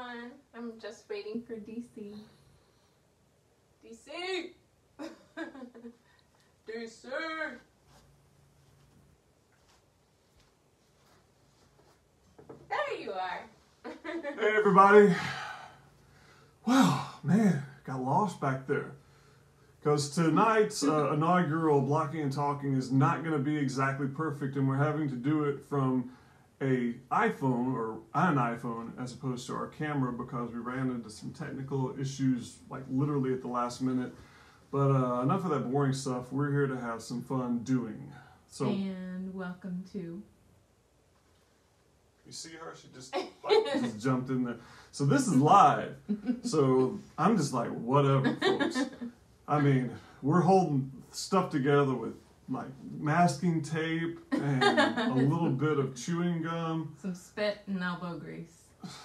everyone. I'm just waiting for DC. DC! DC! There you are. Hey everybody. Wow, man, got lost back there. Because tonight's inaugural blocking and talking is not going to be exactly perfect, and we're having to do it from an iPhone as opposed to our camera because we ran into some technical issues like literally at the last minute. But enough of that boring stuff. We're here to have some fun doing. So, and welcome to... You see her? She just jumped in there. So this is live. So I'm just like, whatever, folks. I mean, we're holding stuff together with like masking tape and a little bit of chewing gum. Some spit and elbow grease.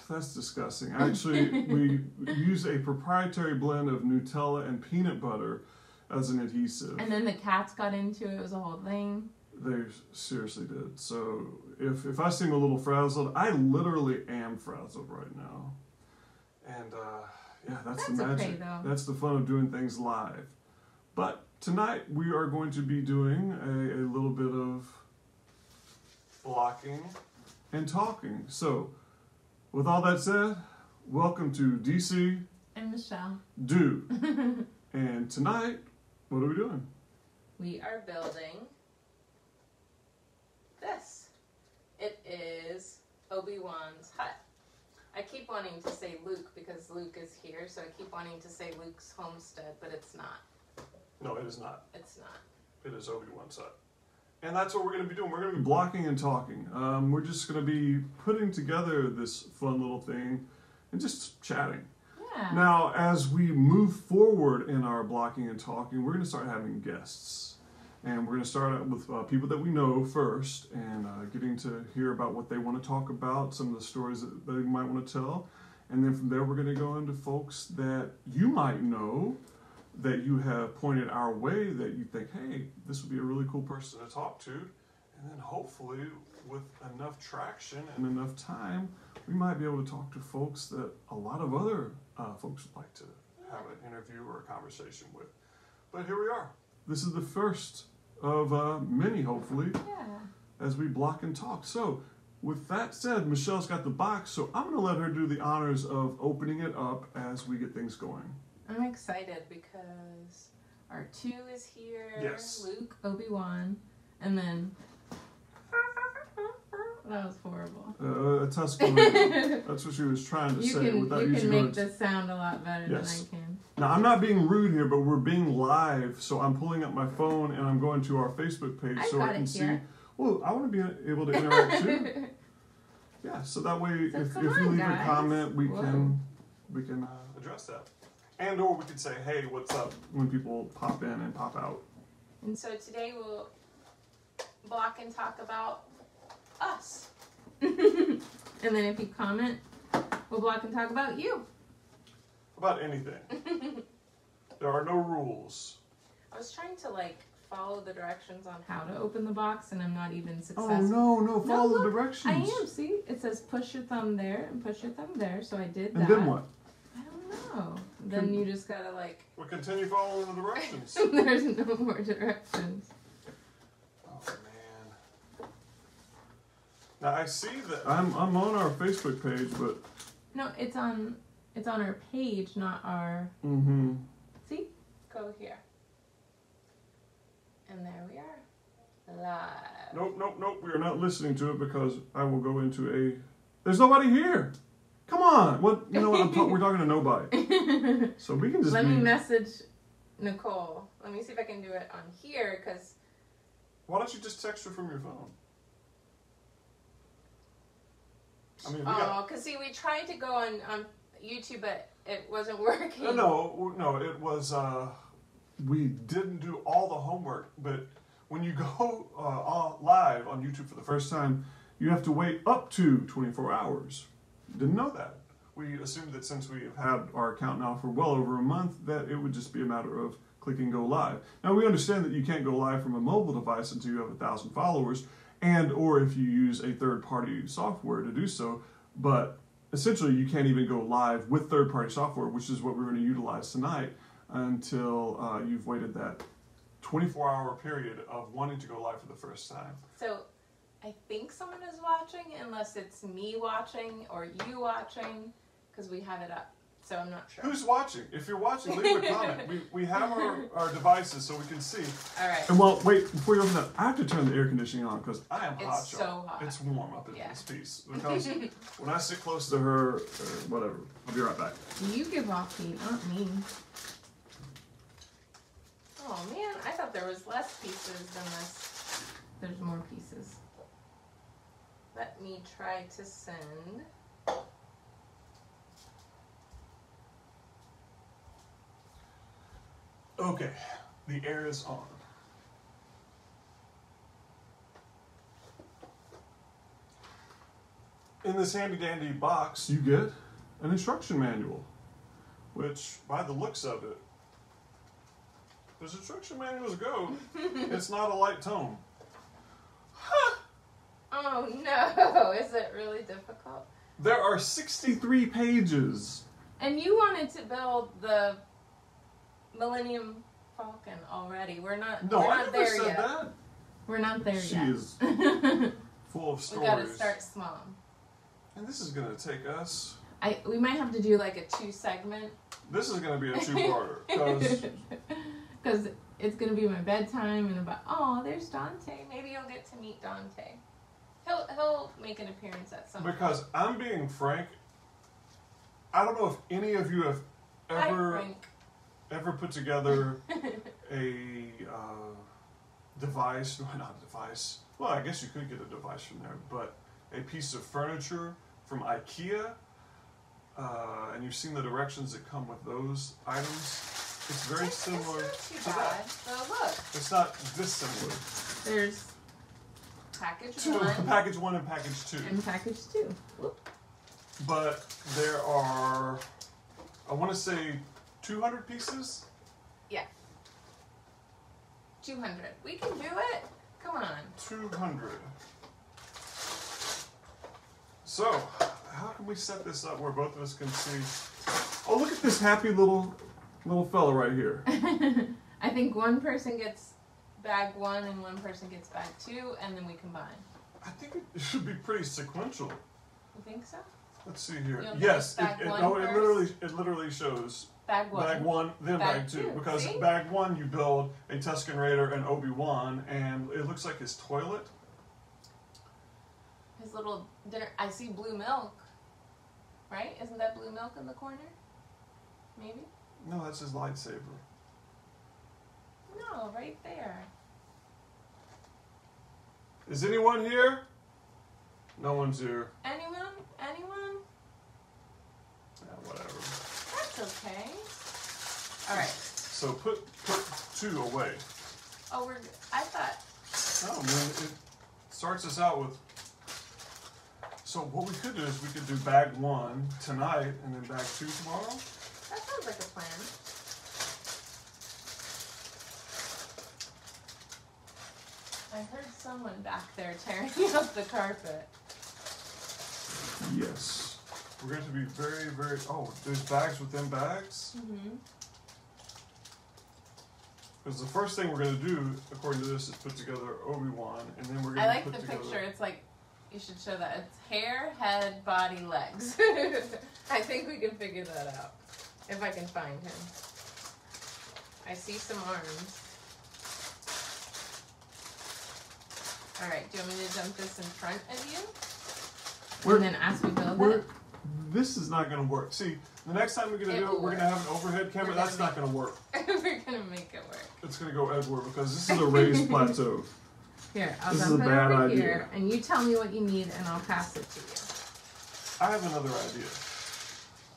That's disgusting. Actually, we use a proprietary blend of Nutella and peanut butter as an adhesive. And then the cats got into it. It was a whole thing. They seriously did. So if I seem a little frazzled, I literally am frazzled right now. And yeah, that's the magic. Okay, though. That's the fun of doing things live. But tonight we are going to be doing a little bit of blocking and talking. So with all that said, welcome to DC and Michelle. Do. And tonight, what are we doing? We are building this. It is Obi-Wan's hut. I keep wanting to say Luke because Luke is here, so I keep wanting to say Luke's homestead, but it's not. No, it is not. It's not. It is Obi-Wan's hut. And that's what we're going to be doing. We're going to be blocking and talking. We're just going to be putting together this fun little thing and just chatting. Yeah. Now, as we move forward in our blocking and talking, we're going to start having guests. And we're going to start out with people that we know first and getting to hear about what they want to talk about, some of the stories that they might want to tell. And then from there, we're going to go into folks that you might know that you have pointed our way that you think, hey, this would be a really cool person to talk to. And then hopefully with enough traction and enough time, we might be able to talk to folks that a lot of other folks would like to have an interview or a conversation with. But here we are. This is the first of many, hopefully, as we block and talk. So with that said, Michelle's got the box, so I'm going to let her do the honors of opening it up as we get things going. I'm excited because our 2 is here. Yes. Luke, Obi-Wan, and then... That was horrible. A Tuscaloosa. That's what she was trying to say without using words. You can make this sound a lot better than I can. Now, I'm not being rude here, but we're being live, so I'm pulling up my phone and I'm going to our Facebook page so I can see. Well, I want to be able to interact too. Yeah, so that way, So if you leave a comment, we can address that. And or we could say, hey, what's up, when people pop in and pop out. And so today we'll block and talk about us. And then if you comment, we'll block and talk about you. About anything. There are no rules. I was trying to follow the directions on how to open the box, and I'm not even successful. Oh no, follow the directions. I am, see? It says push your thumb there and push your thumb there, so I did that. And then what? I don't know. Then you just gotta We'll continue following the directions. There's no more directions. Oh man. Now I see that I'm on our Facebook page, but no, it's on our page, not our. See? Go here. And there we are. Live. Nope. We are not listening to it because I will go into a. There's nobody here. Come on. What? You know what? We're talking to nobody. So we can just. Let me message Nicole. Let me see if I can do it on here, because. Why don't you just text her from your phone? I mean, because see, we tried to go on YouTube, but it wasn't working. No, it was. We didn't do all the homework, but when you go live on YouTube for the first time, you have to wait up to 24 hours. Didn't know that. We assumed that since we have had our account now for well over a month, that it would just be a matter of clicking go live. Now we understand that you can't go live from a mobile device until you have 1,000 followers, and or if you use a third-party software to do so, but essentially you can't even go live with third-party software, which is what we're going to utilize tonight, until you've waited that 24-hour period of wanting to go live for the first time. So I think someone is watching, unless it's me watching or you watching, because we have it up. So I'm not sure. Who's watching? If you're watching, leave a comment. We have our devices so we can see. All right. And well, wait, before you open that, I have to turn the air conditioning on because I am hot, It's so y'all. hot. It's warm up in this piece. Because when I sit close to her, whatever, I'll be right back. You give off heat, not me. Oh man, I thought there was less pieces than this. There's more pieces. Let me try to send. Okay, the air is on. In this handy dandy box, you get an instruction manual, which, by the looks of it, as instruction manuals go, it's not a light tome. Huh. Oh no, is it really difficult? There are 63 pages. And you wanted to build the Millennium Falcon already. We're not. No, we're I not never there said yet. that. We're not there She yet. is full of We stories. gotta start small. And this is going to take us... We might have to do like a 2-segment. This is going to be a two-parter. Because it's gonna be my bedtime and about. Oh, there's Dante. Maybe you'll get to meet Dante. He'll make an appearance at some point. Because I'm being frank, I don't know if any of you have ever put together a device, no, not a device, well, I guess you could get a device from there, but a piece of furniture from IKEA, and you've seen the directions that come with those items. It's very similar it's to not too that. bad. So look, It's not dissimilar. there's package Two, 1 package 1 and package 2. and package 2. Whoop. But there are, I want to say, 200 pieces? Yeah. 200. We can do it. Come on. 200. So, how can we set this up where both of us can see? Oh, look at this happy little fella right here. I think one person gets bag 1 and one person gets bag 2, and then we combine. I think it should be pretty sequential. You think so? Let's see here. You'll Yes, bag it 1 it literally shows Bag 1. bag 1, then bag Bag 2. two, Because see? bag 1 you build a Tusken Raider and Obi-Wan, and it looks like his toilet. His little dinner. I see blue milk. Right? Isn't that blue milk in the corner? Maybe? No, that's his lightsaber. No, right there. Is anyone here? No one's here. Anyone? Anyone? Yeah, whatever. That's okay. Alright. So put 2 away. Oh, I thought. Oh man, it starts us out with. So what we could do is we could do bag 1 tonight and then bag 2 tomorrow. That sounds like a plan. I heard someone back there tearing up the carpet. Yes. We're going to be very, very. Oh, there's bags within bags. Mm-hmm. Because the first thing we're going to do, according to this, is put together Obi-Wan, and then we're going I to like put the together. picture. It's like, you should show that. It's hair, head, body, legs. I think we can figure that out. If I can find him. I see some arms. Alright, do you want me to jump this in front of you? We're- And then as we build We're, it? this is not going to work. See, the next time we're going to It do it, will we're going to have an overhead camera. We're That's gonna not going to work. We're gonna make it work. It's going to go Edward because this is a raised plateau. Here, I'll This is dump a it bad over idea. here, and you tell me what you need, and I'll pass it to you. I have another idea.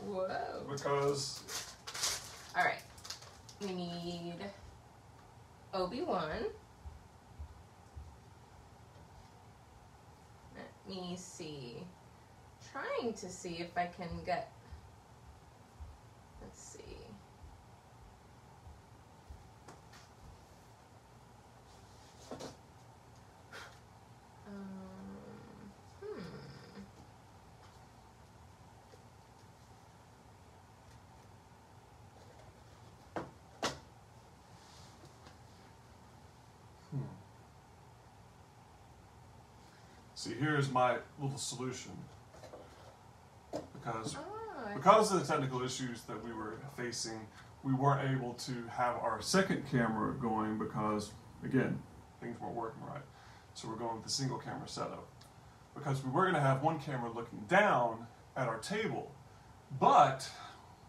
Whoa. Because Alright. We need Obi-Wan. Let me see. Trying to see if I can get. Let's see. See, here's my little solution. Because of the technical issues that we were facing, we weren't able to have our second camera going because, again, things weren't working right. So we're going with the single camera setup. Because we were going to have one camera looking down at our table, but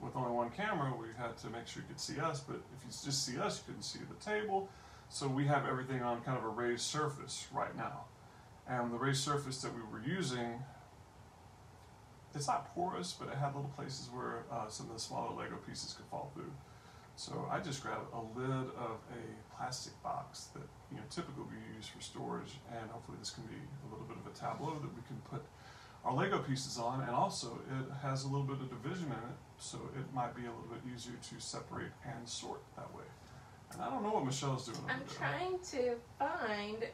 with only one camera, we had to make sure you could see us, but if you just see us, you couldn't see the table. So we have everything on kind of a raised surface right now. And the raised surface that we were using, it's not porous, but it had little places where some of the smaller Lego pieces could fall through. So I just grabbed a lid of a plastic box that typically we use for storage, and hopefully this can be a little bit of a tableau that we can put our Lego pieces on, and also it has a little bit of division in it, so it might be a little bit easier to separate and sort that way. And I don't know what Michelle's doing over there. I'm trying to find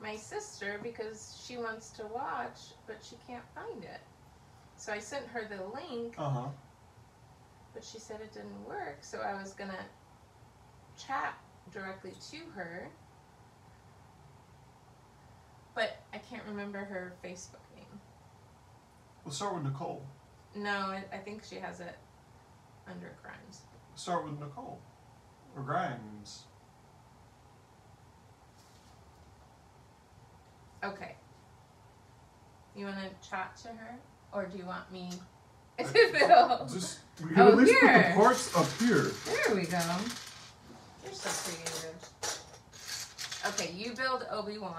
my sister because she wants to watch, but she can't find it. So I sent her the link, but she said it didn't work, so I was going to chat directly to her. But I can't remember her Facebook name. We'll start with Nicole. No, I think she has it under Grimes. Start with Nicole. Or Grimes. Okay. You want to chat to her? Or do you want me to fill? Just, we can at least put the parts up here. There we go. You're so creative. Okay, you build Obi-Wan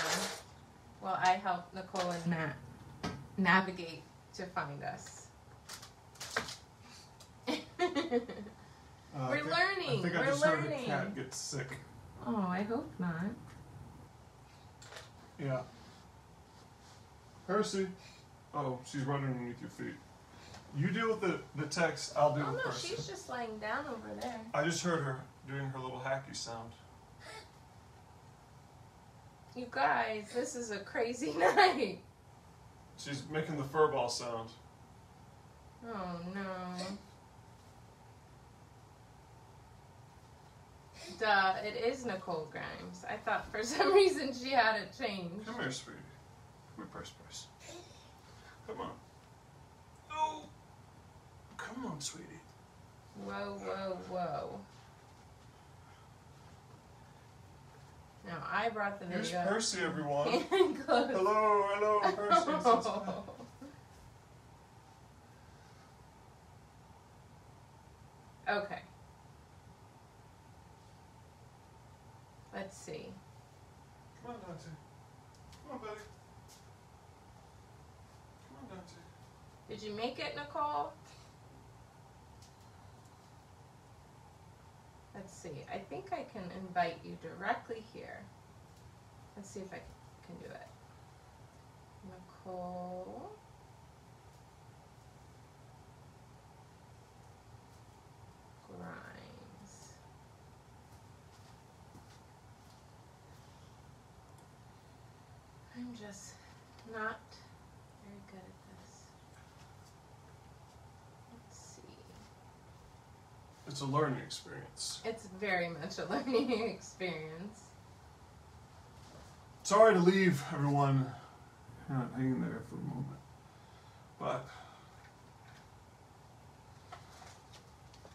while I help Nicole and Matt navigate to find us. We're learning. I think I just heard a cat get sick. Oh, I hope not. Yeah. Percy. Oh, she's running underneath your feet. You deal with the text, I'll deal with Percy. She's just laying down over there. I just heard her doing her little hacky sound. You guys, this is a crazy night. She's making the furball sound. Oh no. Duh, it is Nicole Grimes. I thought for some reason she had it changed. Come here, sweetie. Come here, Percy. Come on. Oh! Come on, sweetie. Whoa, whoa, whoa. Now, I brought the video. Here's Percy, everyone. Close. Hello, Percy. Okay. Let's see. Come on, Dante. Come on, buddy. Come on, Dante. Did you make it, Nicole? Let's see. I think I can invite you directly here. Let's see if I can do it. Nicole. Grimes. I'm just not very good at this. Let's see. It's a learning experience. It's very much a learning experience. Sorry to leave everyone kind of hanging there for a moment, but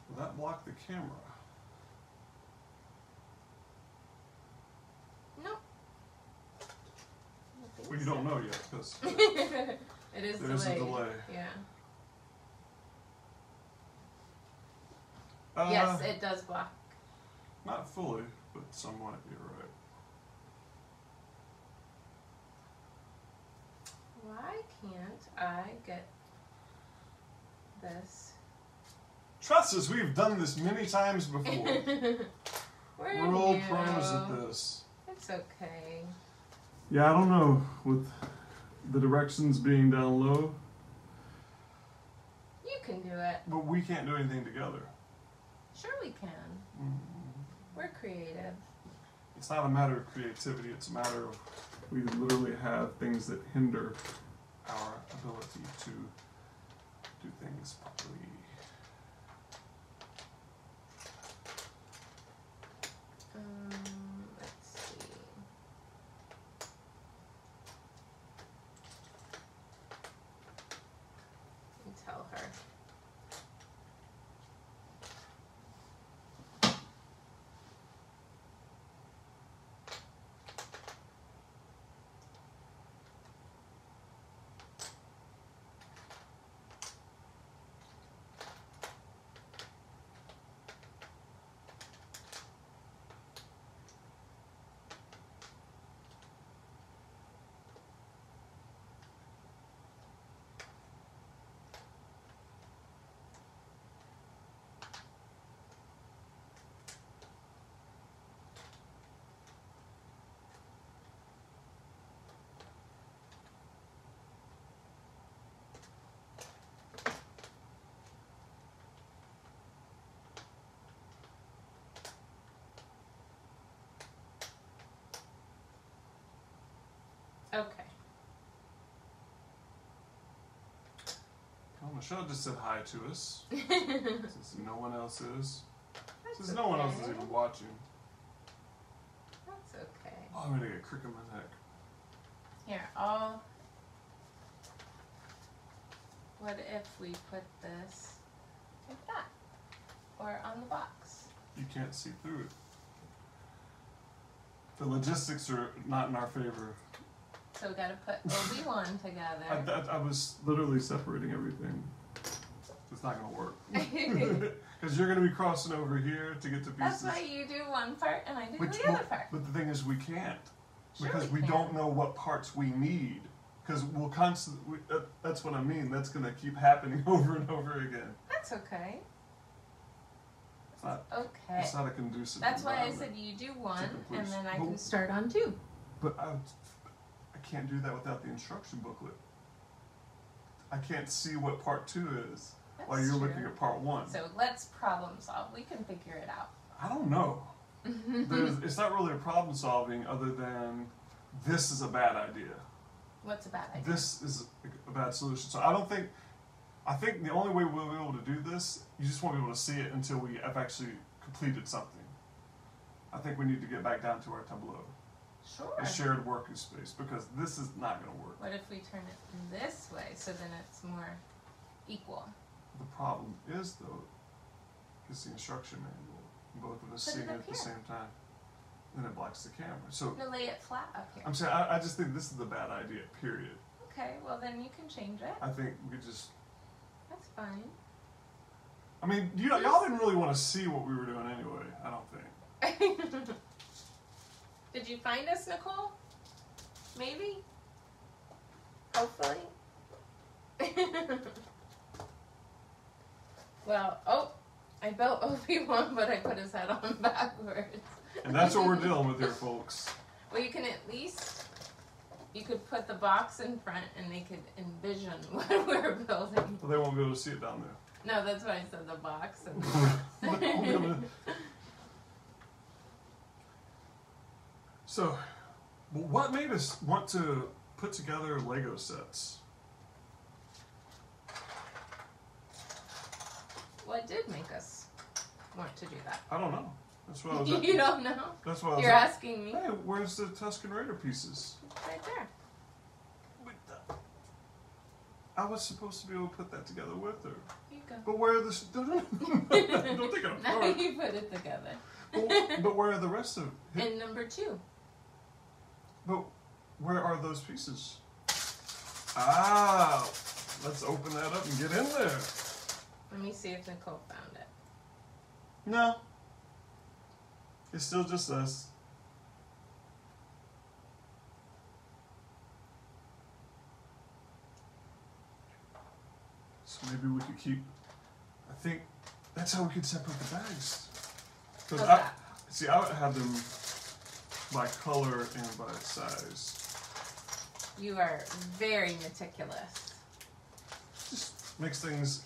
will that block the camera? Nope. Well, you don't know yet because it is there is a delay. Yeah. Uh, Yes, it does block. Not fully, but somewhat. You're right. Why can't I get this? Trust us, we've done this many times before. We're all new. pros at this. It's okay. Yeah, I don't know with the directions being down low. You can do it. But we can't do anything together. Sure we can. We're creative. It's not a matter of creativity, it's a matter of we literally have things that hinder our ability to do things properly. Let's see. Okay. Well, Michelle just said hi to us. Since no one else is. Since no one else is even watching. That's okay. Oh, I'm gonna get a crick in my neck. Here, what if we put this like that? Or on the box? You can't see through it. The logistics are not in our favor. So we gotta put Obi-Wan together. I was literally separating everything. It's not gonna work. Because you're gonna be crossing over here to get to pieces. That's why you do one part and I do the other part. But the thing is, we can't. Sure Because we don't know what parts we need. Because we'll constantly, that's what I mean. That's gonna keep happening over and over again. That's okay. It's not, okay. It's not a conducive That's why I said you do one and then I can start on two. But I can't do that without the instruction booklet. I can't see what part 2 is while you're looking at part 1. So let's problem solve. We can figure it out. I don't know. It's not really a problem solving other than this is a bad idea. What's a bad idea? This is a bad solution. So I think the only way we'll be able to do this, you just won't be able to see it until we have actually completed something. I think we need to get back down to our tableau. Sure. A shared working space, because this is not going to work. What if we turn it this way so then it's more equal? The problem is, though, is the instruction manual. Both of us seeing it at the same time. Then it blocks the camera. So no, lay it flat up here. I'm saying I just think this is a bad idea, period. Okay, well then you can change it. I think we just... That's fine. I mean, y'all didn't really want to see what we were doing anyway, I don't think. Did you find us, Nicole? Maybe? Hopefully. Well, I built Obi-Wan, but I put his head on backwards. And that's what we're dealing with here, folks. Well, you can at least, you could put the box in front and they could envision what we're building. Well, they won't be able to see it down there. No, that's why I said the box. And So, what made us want to put together Lego sets? What did make us want to do that? I don't know. That's what I was You don't know? That's what I was You're asking me? Hey, where's the Tusken Raider pieces? Right there. I was supposed to be able to put that together with her. Here you go. But where are the... Don't take it apart. Now you put it together. But where are the rest of it? And number 2. But where are those pieces? Ah, let's open that up and get in there. Let me see if Nicole found it. No. It's still just us. So maybe we could keep... I think that's how we could separate the bags. Because I would have them by color and by size. You are very meticulous. Just makes things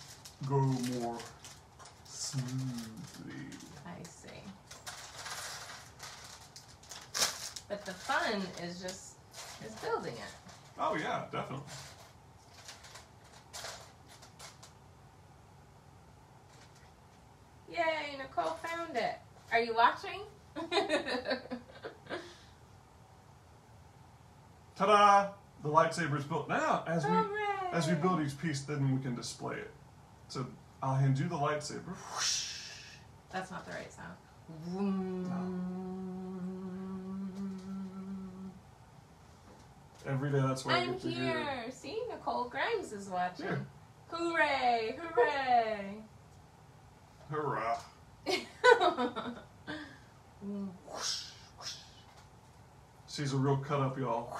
go more smoothly. I see. But the fun is building it. Oh yeah, definitely. Yay, Nicole found it. Are you watching? Ta-da! The lightsaber is built. Now, as we build each piece, then we can display it. So I'll hand you the lightsaber. That's not the right sound. Every day, that's why I'm here. See, Nicole Grimes is watching. Here. Hooray! Hooray! Hurrah! She's a real cut up, y'all.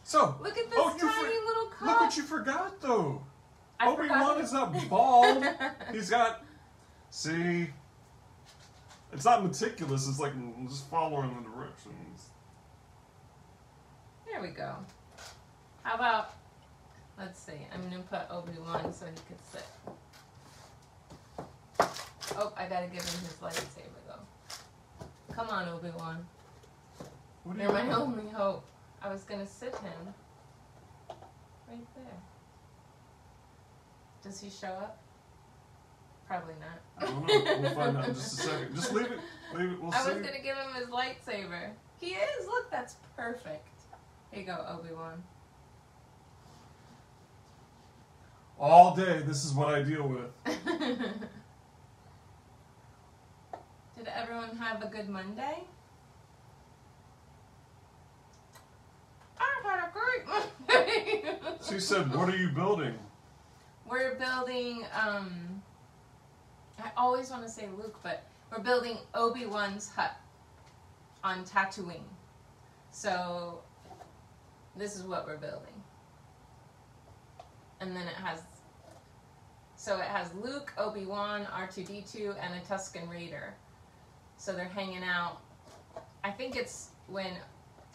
So look at this tiny little cup. Look what you forgot, though. Obi-Wan is not bald. He's got. See, it's not meticulous. It's like just following the directions. There we go. How about? Let's see. I'm gonna put Obi-Wan so he could sit. Oh, I gotta give him his lightsaber though. Come on, Obi-Wan. You're my only hope. I was going to sit him right there. Does he show up? Probably not. I don't know. We'll find out in just a second. Just leave it. Leave it. We'll see. I was going to give him his lightsaber. He is. Look, that's perfect. Here you go, Obi-Wan. All day, this is what I deal with. Did everyone have a good Monday? I had a great Monday. She said, what are you building? We're building, I always want to say Luke, but we're building Obi-Wan's hut on Tatooine. So, this is what we're building. And then it has Luke, Obi-Wan, R2-D2, and a Tusken Raider. So they're hanging out. I think it's when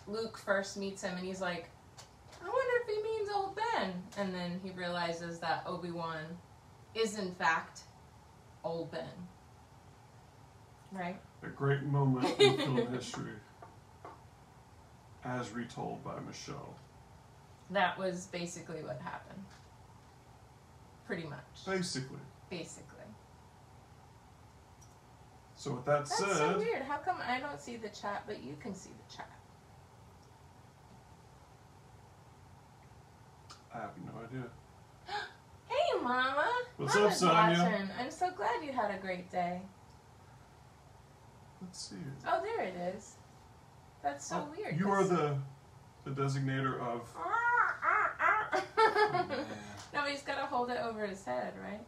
Luke first meets him and he's like, I wonder if he means old Ben. And then he realizes that Obi-Wan is in fact old Ben. Right? A great moment in film history, as retold by Michelle. That was basically what happened. Pretty much. Basically. So with that said... That's so weird. How come I don't see the chat, but you can see the chat? I have no idea. Hey, Mama. What's Mama's up, Sonia? watching. I'm so glad you had a great day. Let's see. Oh, there it is. That's so weird. You are the designator of... No, but he's got to hold it over his head, right?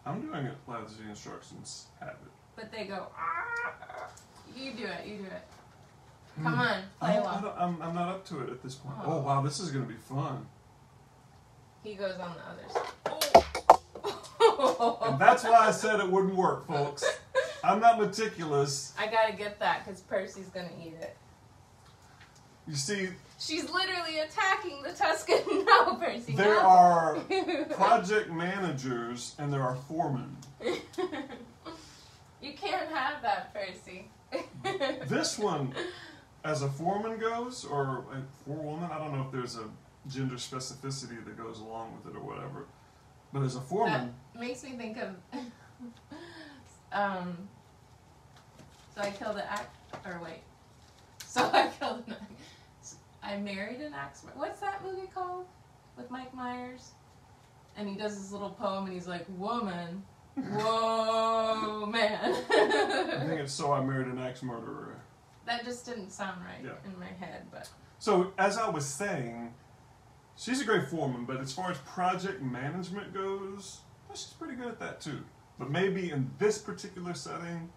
I'm doing it as the instructions have it. But they go, you do it. Come on, play along. I'm not up to it at this point. Oh, wow, this is going to be fun. He goes on the other side. Oh. And that's why I said it wouldn't work, folks. I'm not meticulous. I got to get that because Percy's going to eat it. You see... She's literally attacking the Tusken. No, Percy, There are project managers and there are foremen. You can't have that, Percy. This one, as a foreman goes, or a forewoman, I don't know if there's a gender specificity that goes along with it or whatever. But as a foreman... That makes me think of... So I killed an axe... Or wait. So I killed an axe... I married an axe... What's that movie called? With Mike Myers? And he does this little poem and he's like, woman... Whoa, man. I think it's So I Married an Axe Murderer. That just didn't sound right in my head, but... So, as I was saying, she's a great foreman, but as far as project management goes, well, she's pretty good at that too. But maybe in this particular setting,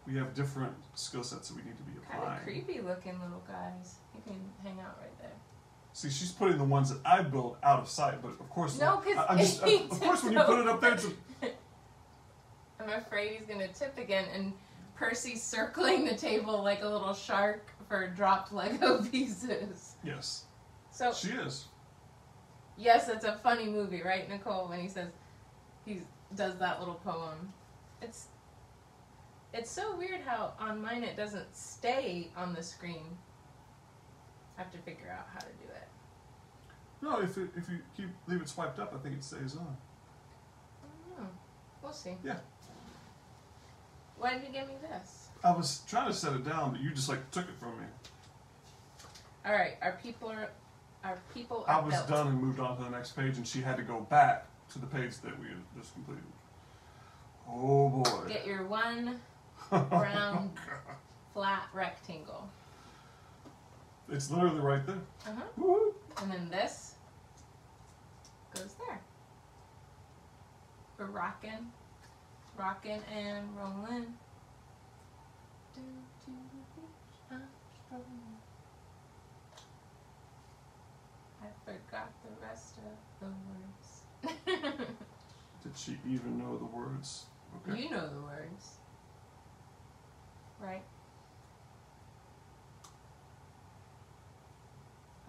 we have different skill sets that we need to be applying. Kind of creepy looking little guys. You can hang out right there. See, she's putting the ones that I built out of sight, but of course, no, because of course, when you put it up there, I'm afraid he's gonna tip again, and Percy's circling the table like a little shark for dropped Lego pieces. Yes. So she is. Yes, it's a funny movie, right, Nicole? When he says he does that little poem, it's so weird how on mine it doesn't stay on the screen. I have to figure out how to do it. No, if you leave it swiped up, I think it stays on. I don't know. We'll see. Yeah. Why did you give me this? I was trying to set it down, but you just like took it from me. All right, our people are I was built. done and moved on to the next page, and she had to go back to the page that we had just completed. Oh boy! Get your one round flat rectangle. It's literally right there. Woo-hoo. And then this goes there. We're rocking and rolling. To the beach, I'm strolling. I forgot the rest of the words. Did she even know the words? Okay. You know the words, right?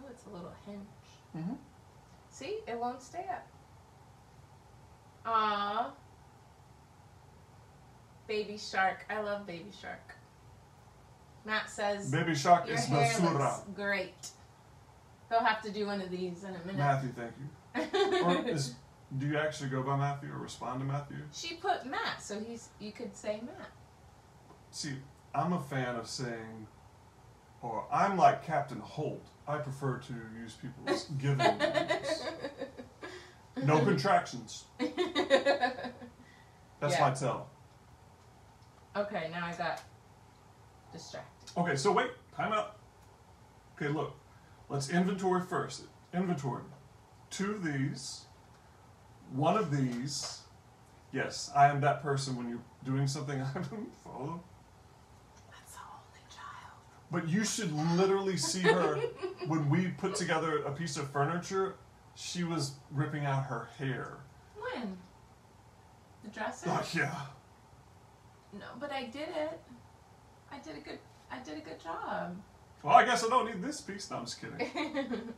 Oh, it's a little hinge. Mm-hmm. See, it won't stay up. Aww. Baby shark. I love baby shark. Matt says, Baby Shark your is hair basura. looks great. He'll have to do one of these in a minute. Matthew, thank you. Or do you actually go by Matthew or respond to Matthew? She put Matt, so you could say Matt. See, I'm a fan of saying, or I'm like Captain Holt. I prefer to use people's given names. No contractions. That's my tell. Okay, now I got distracted. Okay, so wait, time out. Okay, look. Let's inventory first. Inventory. 2 of these. 1 of these. Yes, I am that person when you're doing something I don't follow. That's the only child. But you should literally see her when we put together a piece of furniture. She was ripping out her hair. When? The dresser? Oh, yeah. No, but I did it. I did a good job. Well, I guess I don't need this piece. No, I'm just kidding.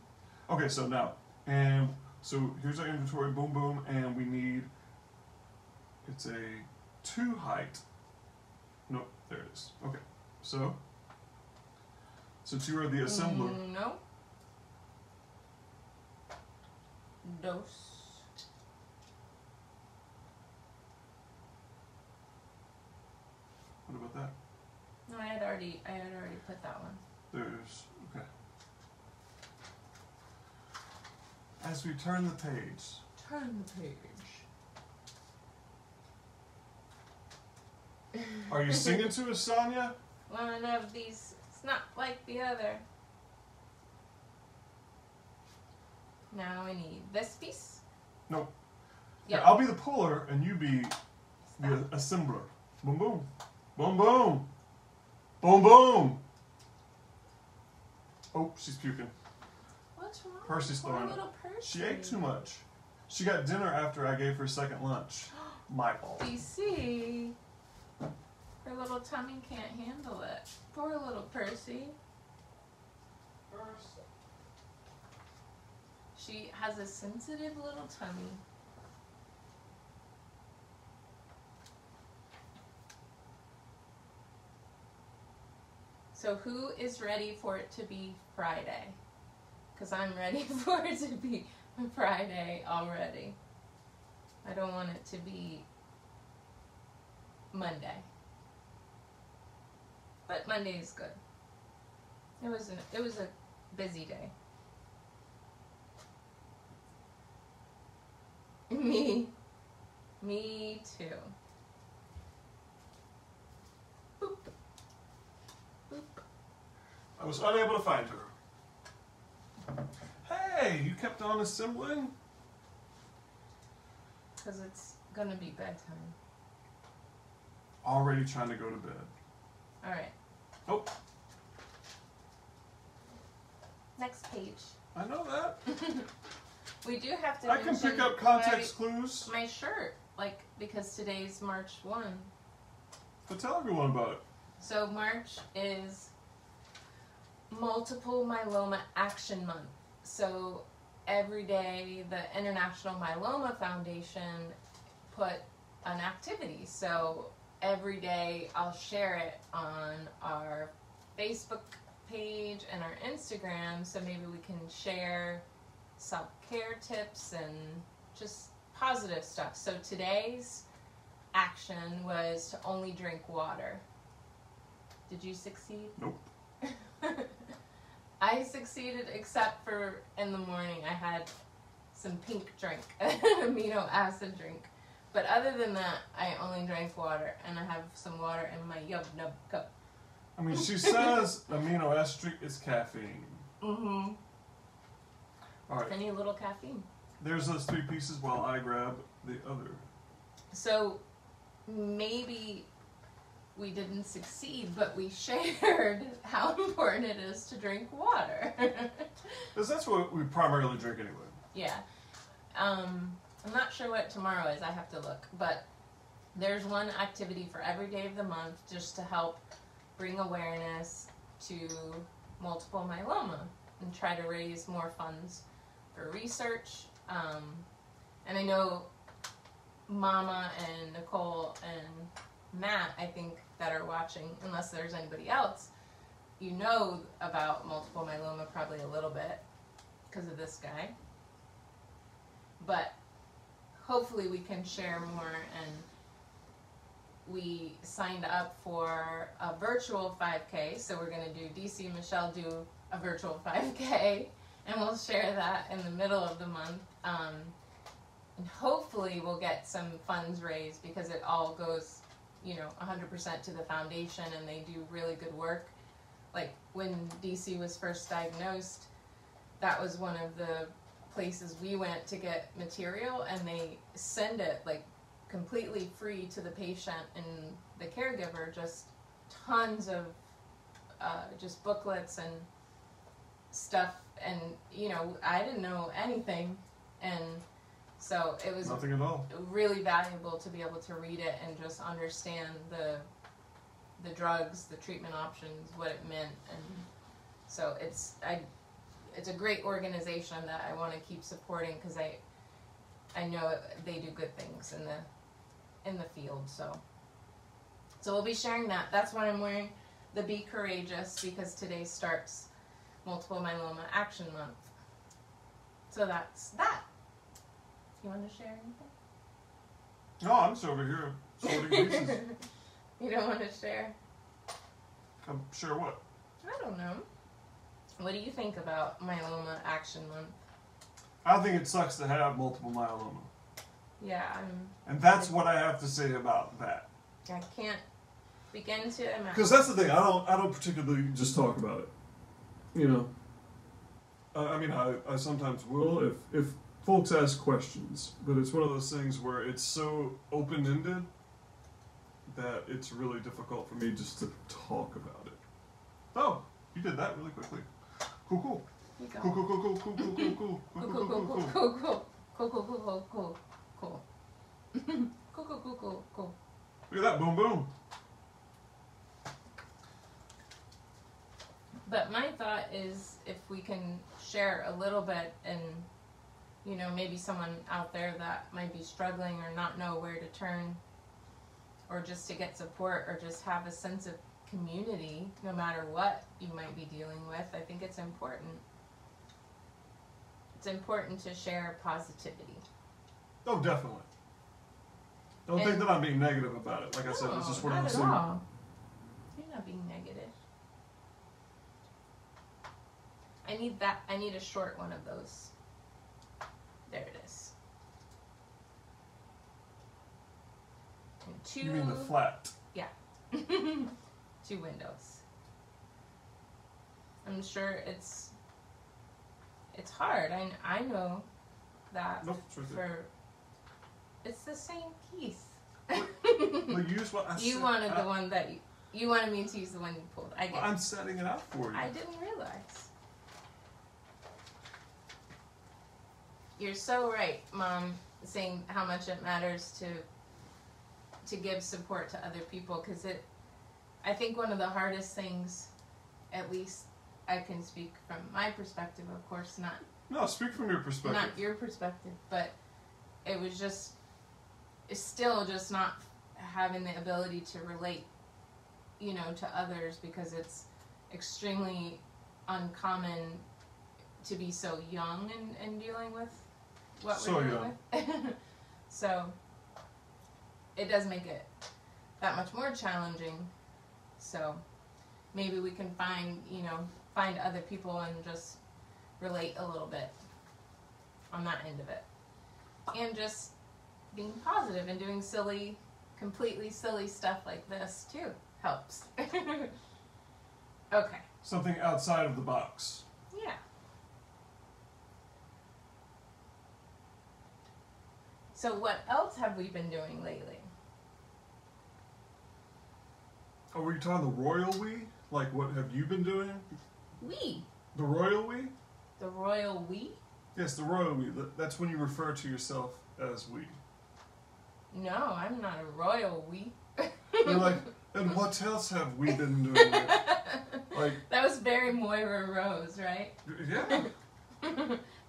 Okay, so now, and so here's our inventory. Boom, boom, and we need. It's a 2 height. Nope, there it is. Okay, so 2 are the assembler. No. Dos. What about that? No, I had already put that one. There's okay. As we turn the page. Turn the page. Are you singing to us, Sonia? One of these. It's not like the other. Now we need this piece. Nope. Yeah. I'll be the puller and you be the assembler. Boom, boom. Boom, boom. Boom, boom. Oh, she's puking. What's wrong? Percy's Poor throwing little up. Percy. She ate too much. She got dinner after I gave her second lunch. My fault. You see, her little tummy can't handle it. Poor little Percy. She has a sensitive little tummy. So who is ready for it to be Friday? Because I'm ready for it to be Friday already. I don't want it to be Monday. But Monday is good. It was a busy day. Me too. Boop. Boop. I was unable to find her. Hey, you kept on assembling? Because it's gonna be bedtime. Already trying to go to bed. Alright. Oh. Next page. I know that. We do have to I can pick up context clues. My shirt, because today's March 1. But tell everyone about it. So March is Multiple Myeloma Action Month. So every day the International Myeloma Foundation put an activity. So every day I'll share it on our Facebook page and our Instagram, so maybe we can share self-care tips and just positive stuff. So today's action was to only drink water. Did you succeed? Nope. I succeeded, except for in the morning I had some pink drink, amino acid drink. But other than that, I only drank water, and I have some water in my yub nub cup. I mean, she says amino acid is caffeine. Mm-hmm. All right. Any little caffeine. There's those 3 pieces while I grab the other. So maybe we didn't succeed, but we shared how important it is to drink water. Because that's what we primarily drink anyway. Yeah. I'm not sure what tomorrow is. I have to look. But there's one activity for every day of the month just to help bring awareness to multiple myeloma and try to raise more funds for research. And I know Mama and Nicole and Matt, I think, that are watching, unless there's anybody else, you know about multiple myeloma probably a little bit because of this guy. But hopefully we can share more, and we signed up for a virtual 5K, so we're going to do DC and Michelle do a virtual 5K, and we'll share that in the middle of the month. And hopefully we'll get some funds raised, because it all goes, 100% to the foundation, and they do really good work. Like when DC was first diagnosed, that was one of the places we went to get material, and they send it like completely free to the patient and the caregiver, just tons of just booklets and stuff, and I didn't know anything, and so it was nothing at all. Really valuable to be able to read it and just understand the drugs, the treatment options, what it meant. And so it's a great organization that I want to keep supporting, because I know they do good things in the field. So we'll be sharing that. That's why I'm wearing the Be Courageous, because today starts Multiple Myeloma Action Month. So that's that. You want to share anything? No, I'm just over here sorting pieces. You don't want to share? Share what? I don't know. What do you think about Myeloma Action Month? I think it sucks to have multiple myeloma. Yeah, and that's what I have to say about that. I can't begin to imagine. Because that's the thing. I don't particularly just talk about it. I sometimes will if folks ask questions, but it's one of those things where it's so open-ended that it's really difficult for me just to talk about it. Oh, you did that really quickly. Cool. Cool. Look at that, boom, boom. But my thought is, if we can share a little bit, and maybe someone out there that might be struggling or not know where to turn, or just to get support, or just have a sense of community, no matter what you might be dealing with, I think it's important. It's important to share positivity. Oh, definitely. Don't think that I'm being negative about it. Like I said, it's just what I'm saying. Not at all. You're not being negative. I need a short one of those. There it is. And two. You mean the flat? Yeah. 2 windows. I'm sure it's hard. I know that. Nope, it's right there. It's the same piece. Well, use what I said. You wanted the one that you wanted me to use the one you pulled. I get it. I'm setting it up for you. I didn't realize. You're so right, Mom, saying how much it matters to give support to other people, because I think one of the hardest things, at least I can speak from my perspective, of course, No, speak from your perspective. Not your perspective, but it's still just not having the ability to relate, to others, because it's extremely uncommon to be so young and dealing with what we're dealing with. So it does make it that much more challenging. So maybe we can find other people and just relate a little bit on that end of it. And just being positive and doing completely silly stuff like this too helps. Okay. Something outside of the box. Yeah. So what else have we been doing lately? Are we talking the royal we? Like, what have you been doing? We. The royal we? The royal we? Yes, the royal we. That's when you refer to yourself as we. No, I'm not a royal we. You're like, and what else have we been doing? Like, that was very Moira Rose, right? Yeah.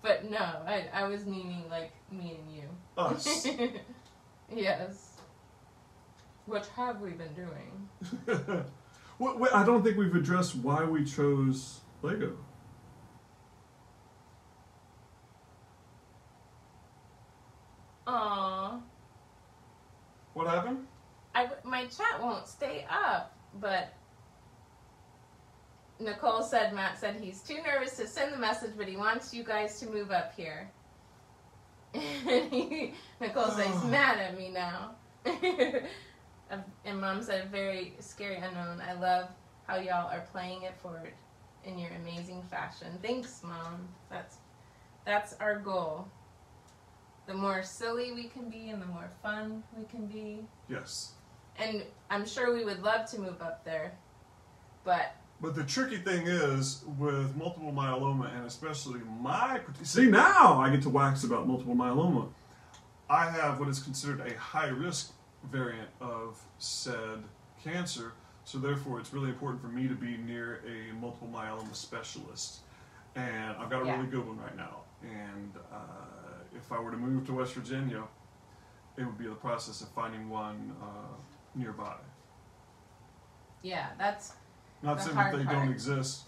But no, I was meaning like me and you. Us. Yes. What have we been doing? Wait, I don't think we've addressed why we chose Lego. Aww. What happened? My chat won't stay up, but Nicole said, Matt said he's too nervous to send the message, but he wants you guys to move up here. Nicole said he's mad at me now. And Mom said, very scary unknown. I love how y'all are playing it forward in your amazing fashion. Thanks, Mom. That's our goal. The more silly we can be and the more fun we can be. Yes. And I'm sure we would love to move up there, but the tricky thing is, with multiple myeloma, and especially see, now I get to wax about multiple myeloma. I have what is considered a high-risk variant of said cancer, so therefore it's really important for me to be near a multiple myeloma specialist. And I've got a really good one right now. And if I were to move to West Virginia, it would be the process of finding one nearby. Yeah, that's not saying that they don't exist,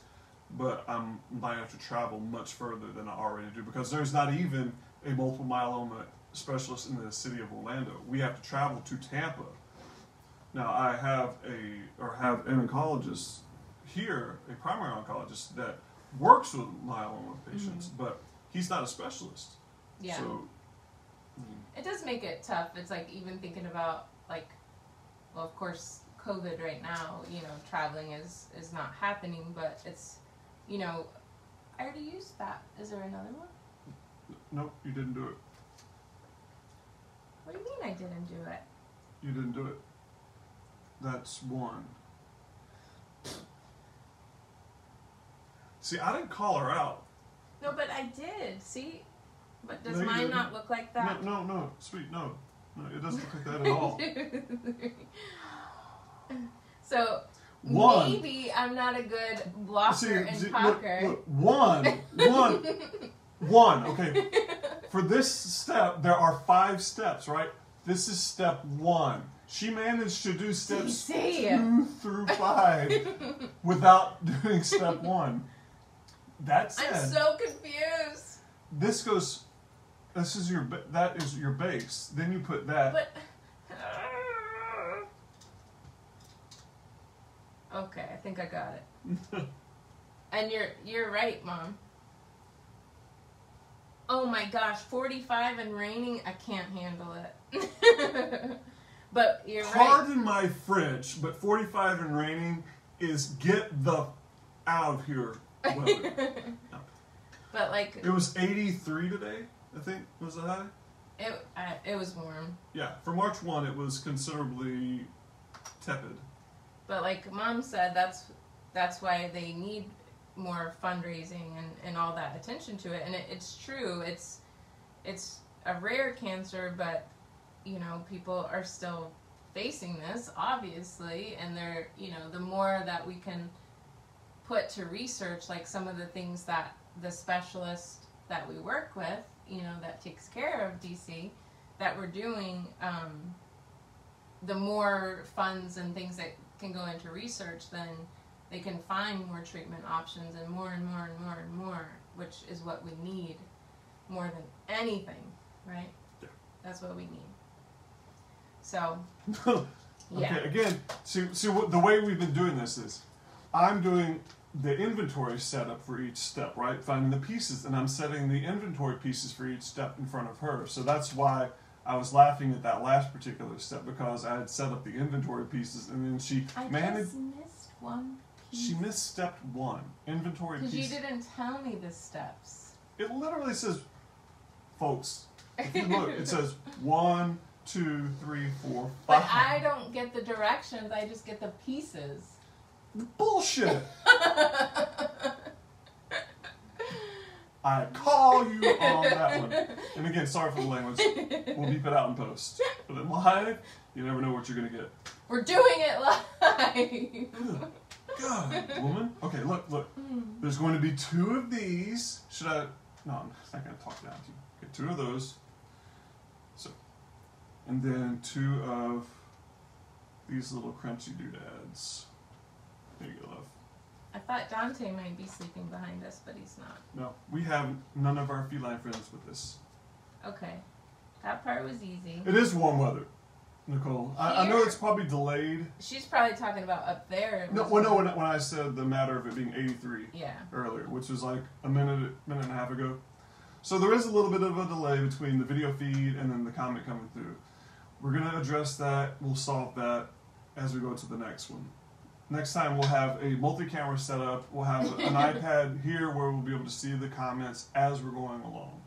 but I might have to travel much further than I already do, because there's not even a multiple myeloma specialist in the city of Orlando. We have to travel to Tampa. Now, I have an oncologist here, a primary oncologist that works with myeloma patients, but he's not a specialist. Yeah. So it does make it tough. It's like even thinking about well, of course, COVID right now, traveling is not happening, but it's, I already used that. Is there another one? Nope, you didn't do it. What do you mean I didn't do it? You didn't do it. That's one. See, I didn't call her out. No, but I did. See? But does mine not look like that? No, sweet, no. No, it doesn't look like that at all. So, maybe I'm not a good blocker and talker. Look, one, okay. For this step, there are 5 steps, right? This is step 1. She managed to do steps 2 through 5 without doing step 1. That said, I'm so confused. That is your base. Then you put that. But, okay, I think I got it. And you're right, Mom. Oh my gosh, 45 and raining, I can't handle it. But you're right. Pardon my French, but 45 and raining is get the out of here weather. No. But it was 83 today, I think, was the high? It was warm. Yeah, for March 1 it was considerably tepid. But like Mom said, that's why they need more fundraising and all that attention to it. And it's true. It's a rare cancer, but people are still facing this, obviously, and they're, the more that we can put to research, like some of the things that the specialist that we work with, that takes care of DC, that we're doing, the more funds and things that can go into research, then they can find more treatment options and more and more and more and more, which is what we need more than anything, right? Yeah. That's what we need. So, okay, yeah. Again, see what, the way we've been doing this is, I'm doing the inventory setup for each step, right? Finding the pieces, and I'm setting the inventory pieces for each step in front of her. So that's why I was laughing at that last particular step, because I had set up the inventory pieces, and then she managed. I just missed one piece. She missed step 1, inventory piece. Because you didn't tell me the steps. It literally says, folks, if you look, it says 1, 2, 3, 4, 5. But I don't get the directions, I just get the pieces. Bullshit! I call you on that one. And again, sorry for the language. We'll beep it out in post. But in live, you never know what you're going to get. We're doing it live! Good God, woman. Okay, look. There's going to be 2 of these. Should I? No, I'm not going to talk down to you. Okay, 2 of those. So, and then 2 of these little crunchy doodads. There you go, love. I thought Dante might be sleeping behind us, but he's not. No, we have none of our feline friends with us. Okay. That part was easy. It is warm weather, Nicole. I know it's probably delayed. She's probably talking about up there. No, well, no. When I said the matter of it being 83 earlier, which was like a minute and a half ago. So there is a little bit of a delay between the video feed and then the comment coming through. We're going to address that. We'll solve that as we go to the next one. Next time we'll have a multi-camera setup. We'll have an iPad here where we'll be able to see the comments as we're going along.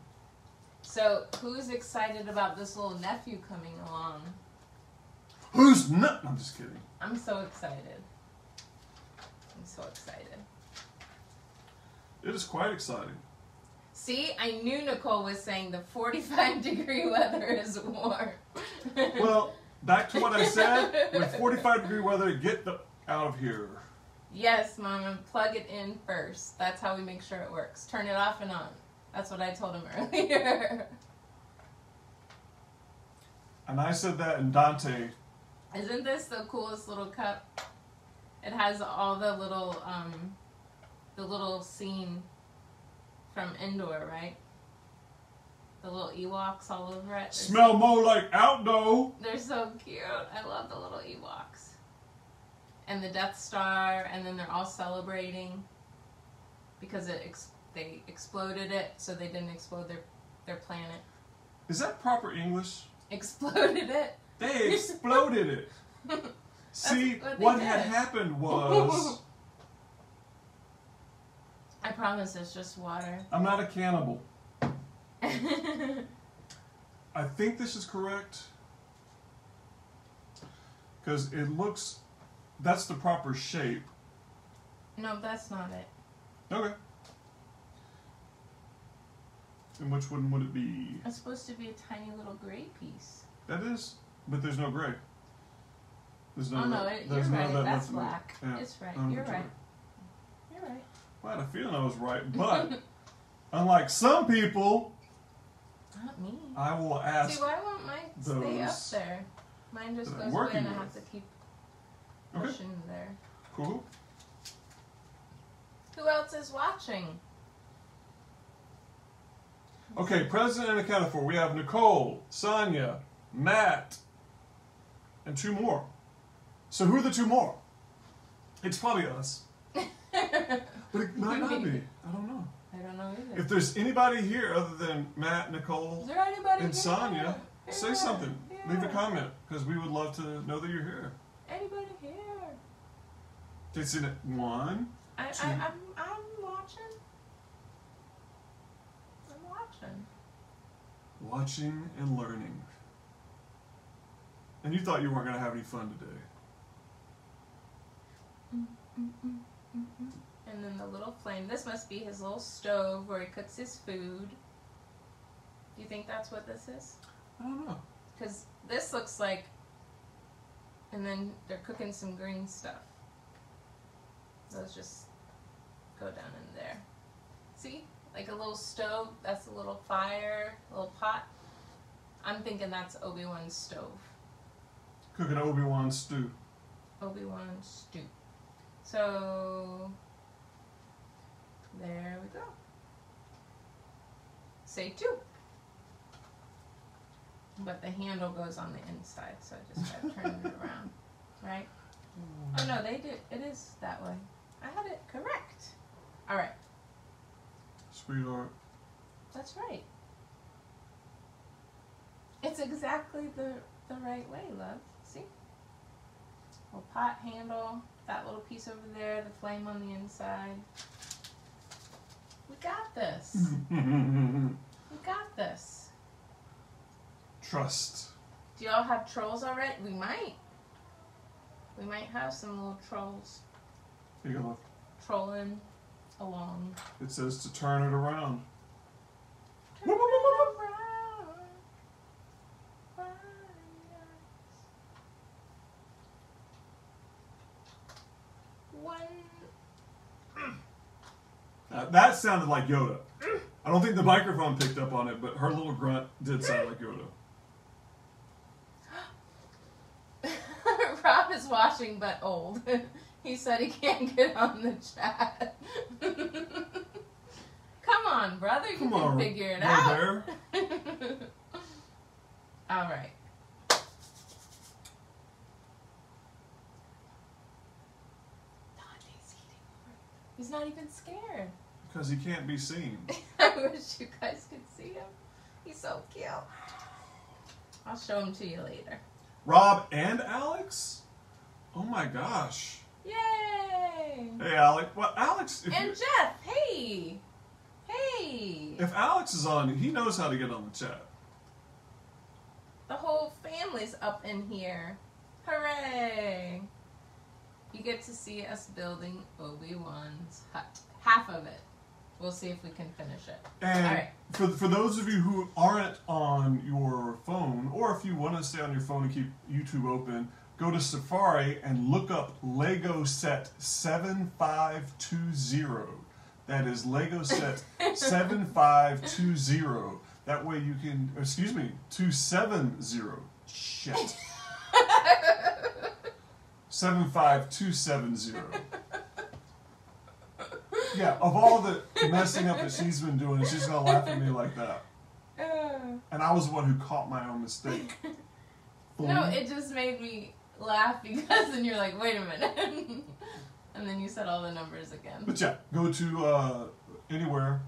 So, who's excited about this little nephew coming along? Who's not? I'm just kidding. I'm so excited. I'm so excited. It is quite exciting. See, I knew Nicole was saying the 45-degree weather is warm. Well, back to what I said. With 45-degree weather, get out of here. Yes, Mom, and plug it in first. That's how we make sure it works. Turn it off and on. That's what I told him earlier. And I said that, and Dante. Isn't this the coolest little cup? It has all the little scene from Endor, right? The little Ewoks all over it. Smell more like outdoor. They're so cute. I love the little Ewoks. And the Death Star, and then they're all celebrating because they exploded it, so they didn't explode their planet. Is that proper English? Exploded it? They exploded it. See, what had happened was... I promise it's just water. I'm not a cannibal. I think this is correct. Because it looks... That's the proper shape. No, that's not it. Okay. And which one would it be? It's supposed to be a tiny little gray piece. That is, but there's no gray. There's no. Oh no, you're right. That's black. Yeah. It's right. You're right. You're right. Well, I had a feeling I was right, but unlike some people, not me. I will ask. See, why won't mine stay up there? Mine just goes away, and I have to keep pushing there. Cool. Who else is watching? Okay, present and accounted for. We have Nicole, Sonia, Matt, and two more. So who are the two more? It's probably us. But it might not be. I don't know. I don't know either. If there's anybody here other than Matt, Nicole, and Sonia, say something. Leave a comment, because we would love to know that you're here. Anybody here? It's in it. One. I'm watching. I'm watching. Watching and learning. And you thought you weren't going to have any fun today. And then the little flame. This must be his little stove where he cooks his food. Do you think that's what this is? I don't know. Because this looks like... And then they're cooking some green stuff. Those just go down in there. See? Like a little stove. That's a little fire. A little pot. I'm thinking that's Obi-Wan's stove. Cooking Obi-Wan stew. Obi-Wan stew. So... There we go. Say two. But the handle goes on the inside, so I just gotta turn it around. Right? Oh no, they did. It is that way. I had it correct. Alright. Sweetheart. That's right. It's exactly the right way, love. See? Little pot handle, that little piece over there, the flame on the inside. We got this. We got this. Trust. Do y'all have trolls already? We might. We might have some little trolls. Here you go, love. Trolling along. It says to turn it around. Turn it around. That sounded like Yoda. I don't think the microphone picked up on it, but her little grunt did sound like Yoda. Rob is watching, but old. He said he can't get on the chat. Come on, brother. You can figure it out. All right. He's not even scared. Because he can't be seen. I wish you guys could see him. He's so cute. I'll show him to you later. Rob and Alex? Oh my gosh. Yay! Hey, Alex. Well, Alex... And Jeff, hey! Hey! If Alex is on, he knows how to get on the chat. The whole family's up in here. Hooray! You get to see us building Obi-Wan's hut. Half of it. We'll see if we can finish it. And all right. For those of you who aren't on your phone, or if you want to stay on your phone and keep YouTube open, go to Safari and look up Lego Set 7520. That is Lego Set 7520. That way you can, 270. Shit. 75270. Yeah, of all the messing up that she's been doing, she's going to laugh at me like that. And I was the one who caught my own mistake. No, it just made me laugh because then you're like, wait a minute. And then you said all the numbers again. But yeah, go to anywhere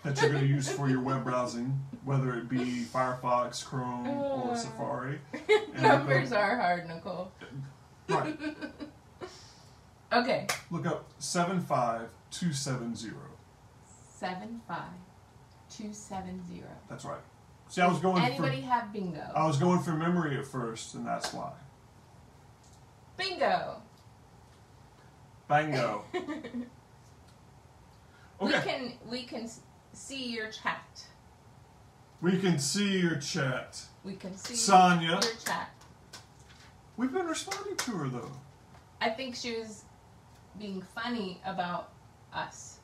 that you're going to use for your web browsing, whether it be Firefox, Chrome, or Safari. Numbers are hard, Nicole. Right. Okay. Look up 75270. 75270. That's right. See, I was going Anybody have bingo? I was going for memory at first, and that's why. Bingo. Bango. Okay. We can see your chat. We can see your chat. We can see Sonia. your chat. We've been responding to her though. I think she was being funny about us.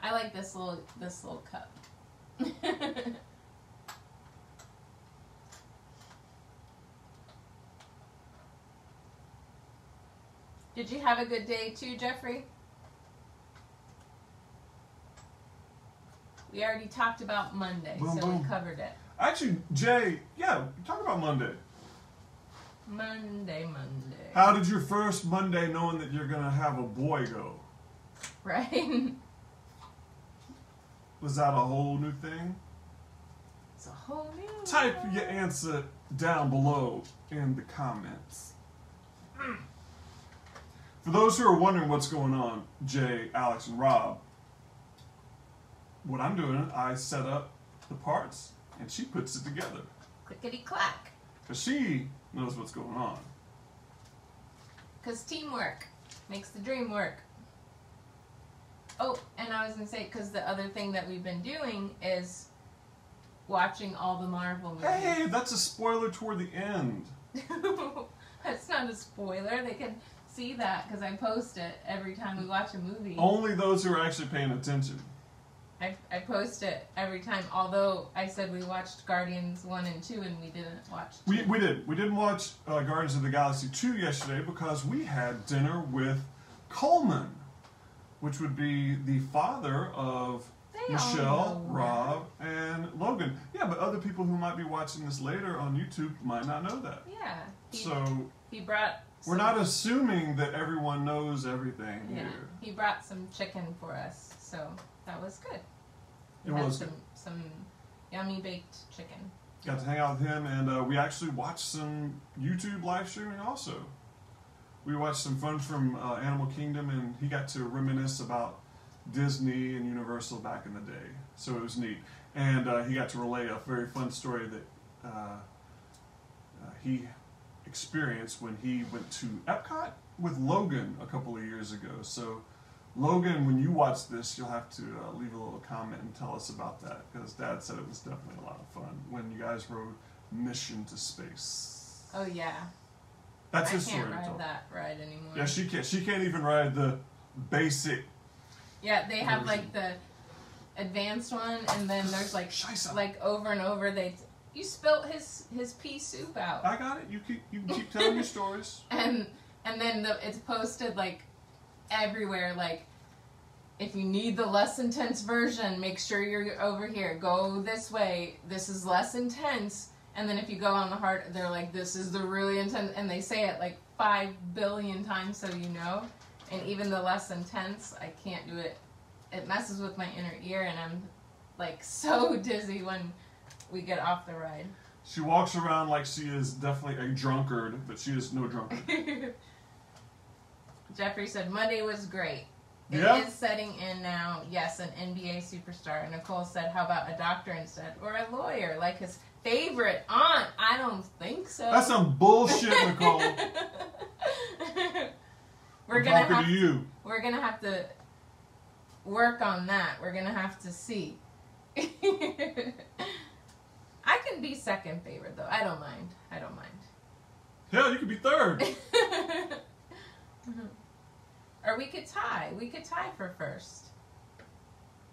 I like this little cup. Did you have a good day too, Jeffrey? We already talked about Monday, boom, so boom. we covered it. Actually, Jay, yeah, talk about Monday. Monday. How did your first Monday knowing that you're going to have a boy go? Right? Was that a whole new thing? It's a whole new Type your answer down below in the comments. For those who are wondering what's going on, Jay, Alex, and Rob, what I'm doing, I set up the parts and she puts it together. Clickety clack. Because she knows what's going on. Because teamwork makes the dream work. Oh, and I was going to say, because the other thing that we've been doing is watching all the Marvel movies. Hey, that's a spoiler toward the end. That's not a spoiler. They can see that because I post it every time we watch a movie. Only those who are actually paying attention. I post it every time, although I said we watched Guardians 1 and 2 and we didn't watch 2. We did. We didn't watch Guardians of the Galaxy 2 yesterday because we had dinner with Coleman, which would be the father of Michelle, Rob, and Logan. Yeah, but other people who might be watching this later on YouTube might not know that. Yeah. He brought... We're not assuming that everyone knows everything here. He brought some chicken for us, so that was good. It was good. Some yummy baked chicken. Got to hang out with him, and we actually watched some YouTube live streaming also. We watched some fun from Animal Kingdom, and he got to reminisce about Disney and Universal back in the day. So it was neat. And he got to relay a very fun story that he experienced when he went to Epcot with Logan a couple of years ago. So Logan, when you watch this, you'll have to leave a little comment and tell us about that, because Dad said it was definitely a lot of fun when you guys rode Mission to Space. Oh yeah. That's his story. I can't ride that ride anymore. Yeah, she can't. She can't even ride the basic. Yeah, they have like the advanced one, and then there's like over and over You spilt his pea soup out. I got it. You can keep telling your stories. And And then it's posted like everywhere, like, if you need the less intense version, make sure you're over here. Go this way. This is less intense. And then if you go on the hard, they're like, this is the really intense. And they say it like 5 billion times so you know. And even the less intense, I can't do it. It messes with my inner ear, and I'm like so dizzy when we get off the ride. She walks around like she is definitely a drunkard, but she is no drunkard. Jeffrey said Monday was great. It is setting in now. Yes, an NBA superstar. And Nicole said, how about a doctor instead? Or a lawyer, like his favorite aunt? I don't think so. That's some bullshit, Nicole. We're talking to you. We're going to have to work on that. We're going to have to see. I can be second favorite, though. I don't mind. Hell, you could be third. Or we could tie. We could tie for first.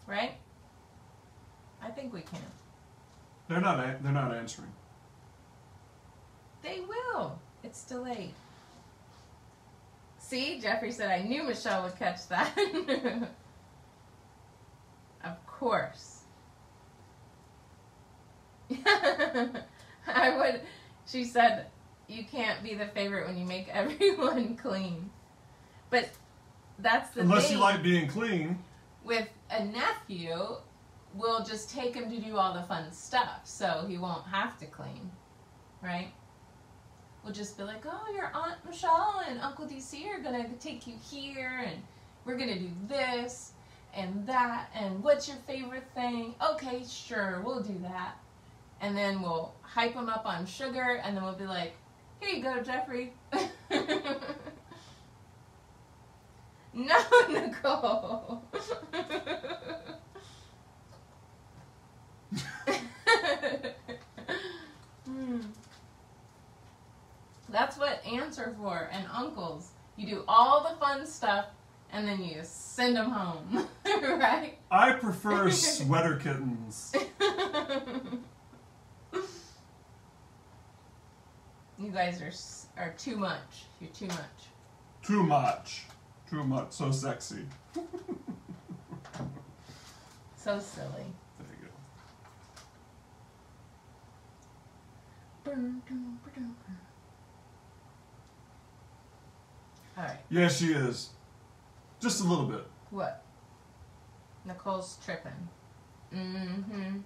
Right? I think we can. They're not answering. They will. It's delayed. See? Jeffrey said, I knew Michelle would catch that. Of course. I would. She said, you can't be the favorite when you make everyone clean. But that's the Unless thing. you like being clean. With a nephew, we'll just take him to do all the fun stuff, so he won't have to clean, right? We'll just be like, oh, your Aunt Michelle and Uncle DC are going to take you here, and we're going to do this and that, and what's your favorite thing? Okay, sure, we'll do that. And then we'll hype him up on sugar, and then we'll be like, here you go, Jeffrey. No, Nicole. That's what aunts are for, and uncles. You do all the fun stuff, and then you send them home, right? I prefer sweater kittens. You guys are too much. You're too much. Too much. Too much. So sexy. So silly. There you go. Alright. Yeah, she is. Just a little bit. What? Nicole's tripping. Mm-hmm.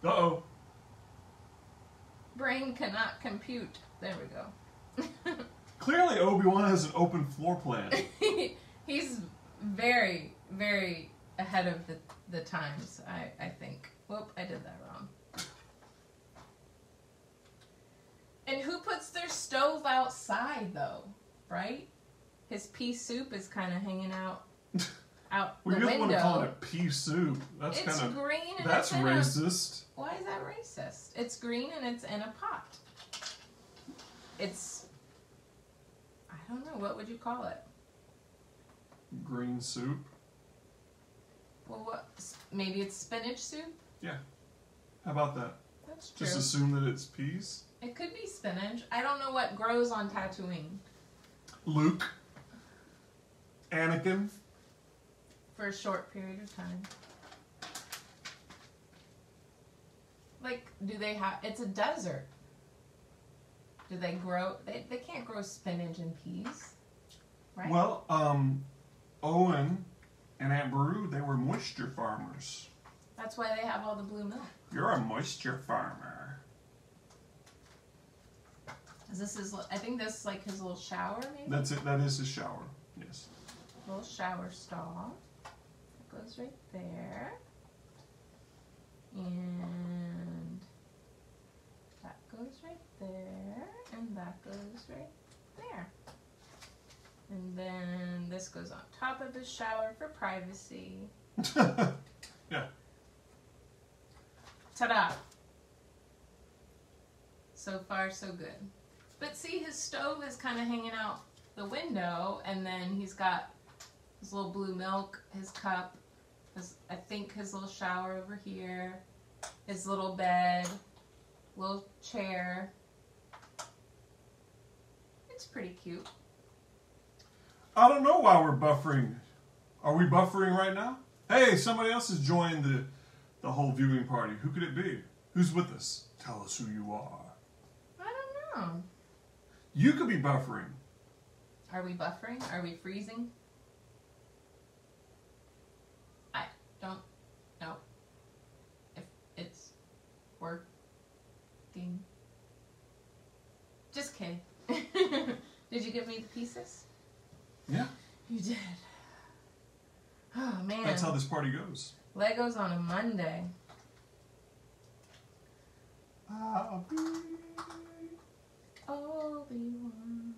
Uh-oh. Brain cannot compute. There we go. Clearly, Obi-Wan has an open floor plan. He's very, very ahead of the times, I think. Whoop, I did that wrong. And who puts their stove outside, though? Right? His pea soup is kind of hanging out the window. You don't want to call it pea soup. That's it's kind of green and that's it's racist. Why is that racist? It's green and it's in a pot. It's, I don't know, what would you call it? Green soup. Well, what? Maybe it's spinach soup? Yeah. How about that? That's true. Just assume that it's peas. It could be spinach. I don't know what grows on Tatooine. Luke. Anakin. For a short period of time. Like, do they have... It's a desert. Do they grow... They can't grow spinach and peas. Right? Well, Owen and Aunt Beru, they were moisture farmers. That's why they have all the blue milk. You're a moisture farmer. Is this his... I think this is like his little shower, maybe? That's it. That is his shower. Yes. Little shower stall. It goes right there. And that goes right there. And that goes right there. And then this goes on top of his shower for privacy. Yeah. Ta-da! So far, so good. But see, his stove is kind of hanging out the window, and then he's got his little blue milk, his cup, I think his little shower over here, his little bed, little chair. pretty cute. I don't know why we're buffering. Are we buffering right now? Hey, somebody else has joined the whole viewing party. Who could it be? Who's with us? Tell us who you are. I don't know. You could be buffering. Are we buffering? Are we freezing? I don't know if it's working. Just kidding. Did you give me the pieces? Yeah. You did. Oh, man. That's how this party goes. Legos on a Monday. Obi-Wan.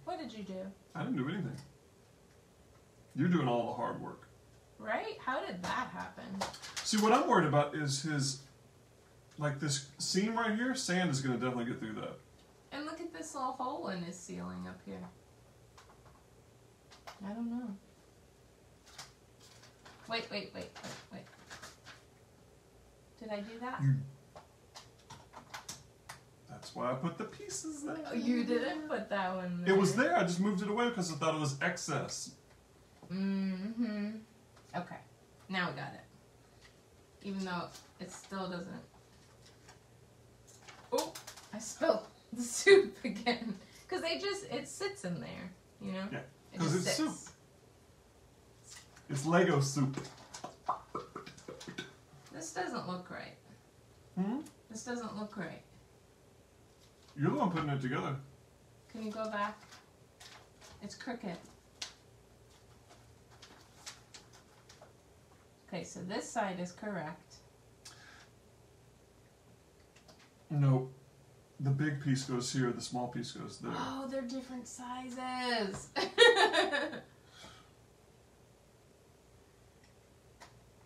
What did you do? I didn't do anything. You're doing all the hard work. Right? How did that happen? See, what I'm worried about is his, like this seam right here, sand is going to definitely get through that. And look at this little hole in his ceiling up here. I don't know. Wait. Did I do that? That's why I put the pieces there. Oh, you didn't put that one there. It was there. I just moved it away because I thought it was excess. Mm-hmm. Okay. Now we got it. Even though it still doesn't... Oh! I spilled the soup again. Because it sits in there, you know? Yeah. Because it's sits. soup. It's Lego soup. This doesn't look right. Hmm? This doesn't look right. You're the one putting it together. Can you go back? It's crooked. Okay, so this side is correct. No. The big piece goes here, the small piece goes there. Oh, they're different sizes.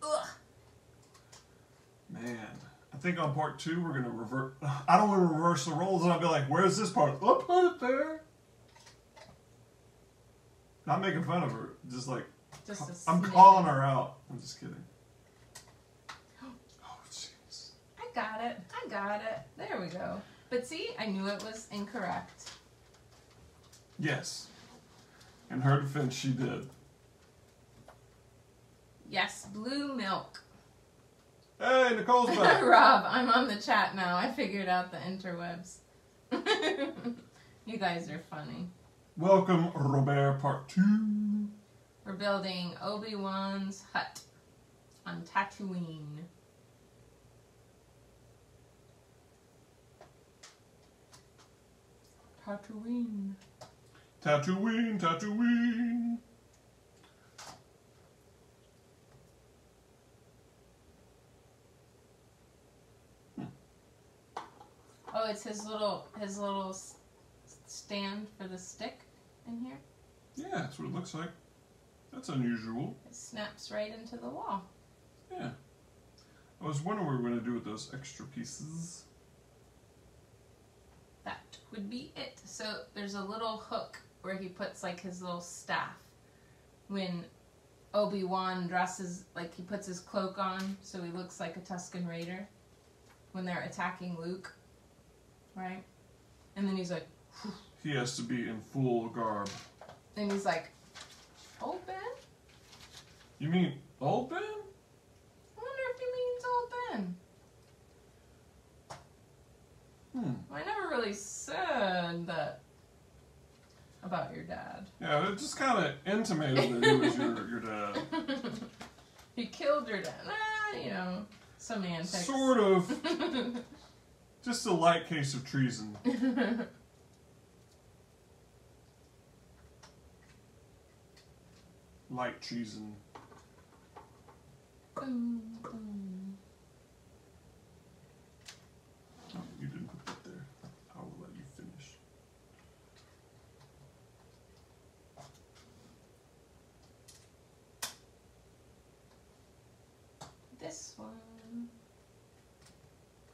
Ugh. Man. I think on part 2 we're going to revert. I don't want to reverse the roles and I'll be like, where's this part? I'll put it there. Not making fun of her. Just like, I'm calling her out. I'm just kidding. Oh, jeez. I got it. There we go. But see, I knew it was incorrect. Yes. In her defense, she did. Yes, blue milk. Hey, Nicole's back. Rob, I'm on the chat now. I figured out the interwebs. You guys are funny. Welcome, Robert, part 2. We're building Obi-Wan's hut on Tatooine. Tatooine. Tatooine. Oh, it's his little stand for the stick in here. Yeah, that's what it looks like. That's unusual. It snaps right into the wall. Yeah. I was wondering what we were going to do with those extra pieces. That would be it. So there's a little hook where he puts like his little staff. When Obi-Wan dresses, like he puts his cloak on so he looks like a Tusken Raider when they're attacking Luke. Right? And then he's like... Whew. He has to be in full garb. And he's like, open? You mean open? I wonder if he means open. I never really said that about your dad. Yeah, it just kind of intimated that he was your dad. He killed your dad. You know, semantics. Sort of. Just a light case of treason. Light treason. Oh, you didn't put that there. I will let you finish. This one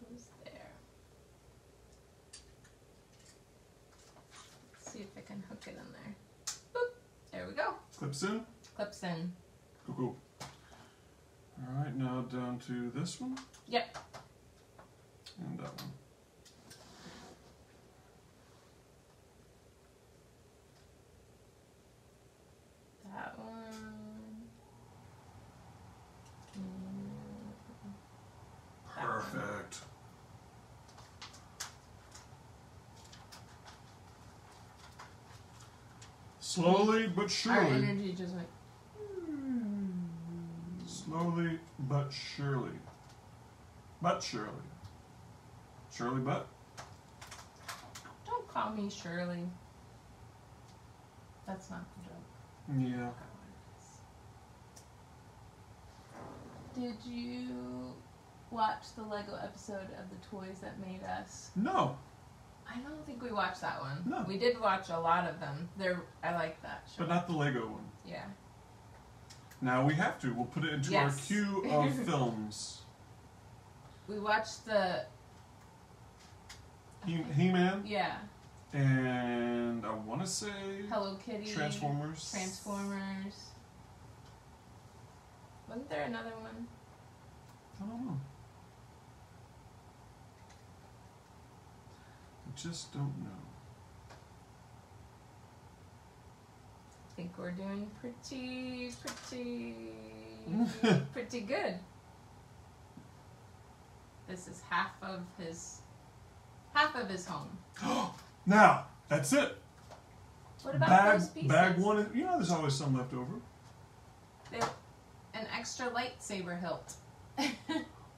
goes there. Let's see if I can hook it in there. Boop. There we go. Clips in? Clips in. Cool. Alright, now down to this one. Yep. And that one. Slowly but surely. Our energy just went. Slowly but surely. But surely. Shirley Butt? Don't call me Shirley. That's not the joke. Yeah. Did you watch the Lego episode of The Toys That Made Us? No. I don't think we watched that one. No. We did watch a lot of them. I like that show. But not the Lego one. Yeah. Now we have to. We'll put it into our queue of films. We watched the... He-Man? Yeah. And I want to say... Hello Kitty. Transformers. Wasn't there another one? I don't know. I just don't know. I think we're doing pretty good. This is half of his home. Now, that's it. What about those pieces? Bag one, you know there's always some left over. An extra lightsaber hilt.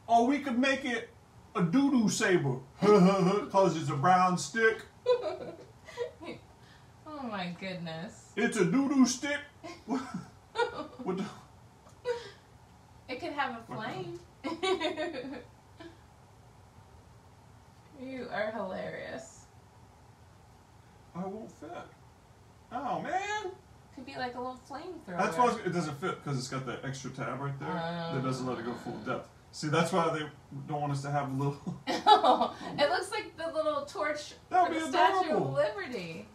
Or we could make it a doo-doo saber. Because it's a brown stick. Oh my goodness. It's a doo-doo stick. It could have a flame. You are hilarious. I won't fit. Oh, man. Could be like a little flamethrower. That's why it doesn't fit, because it's got that extra tab right there that doesn't let it go full depth. See, that's why they don't want us to have a little... Oh, it looks like the little torch for the Statue of Liberty.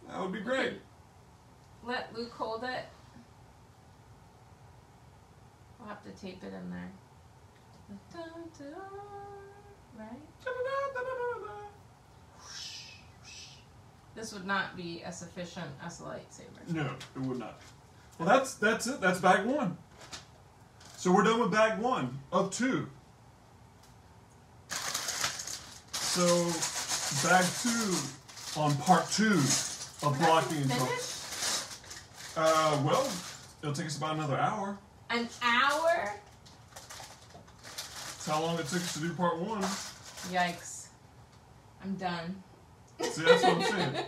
That would be great. Let Luke hold it. We'll have to tape it in there. Right? This would not be as efficient as a lightsaber. No, it would not. Well, that's it. That's bag one. So we're done with bag one of two. So bag two on part two of blocking and talking. Well, it'll take us about another hour. An hour? That's how long it took us to do part one. Yikes. I'm done. See, that's what I'm saying.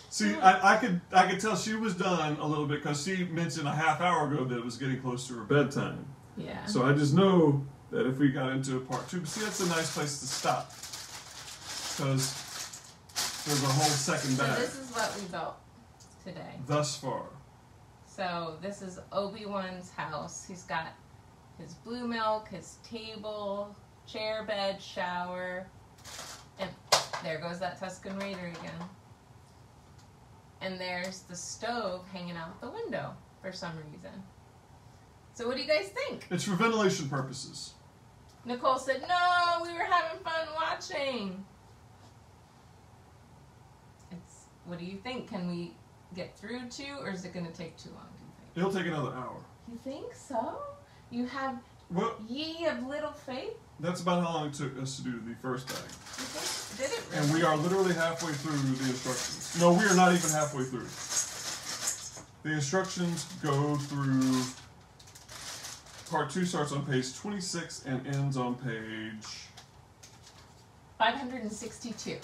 See, I could tell she was done a little bit because she mentioned a half hour ago that it was getting close to her bedtime. Yeah. So I just know that if we got into part two, but see, that's a nice place to stop because there's a whole second bag. So this is what we built today. Thus far. So this is Obi-Wan's house. He's got his blue milk, his table, chair, bed, shower, and there goes that Tusken Raider again. And there's the stove hanging out the window for some reason. So what do you guys think? It's for ventilation purposes. Nicole said, no, we were having fun watching. What do you think? Can we get through two, or is it going to take too long, do you think? It'll take another hour. You think so? You have ye of little faith? That's about how long it took us to do the first bag. You think? Did it really? And we are literally halfway through the instructions. No, we are not even halfway through. The instructions go through... Part 2 starts on page 26 and ends on page... 562.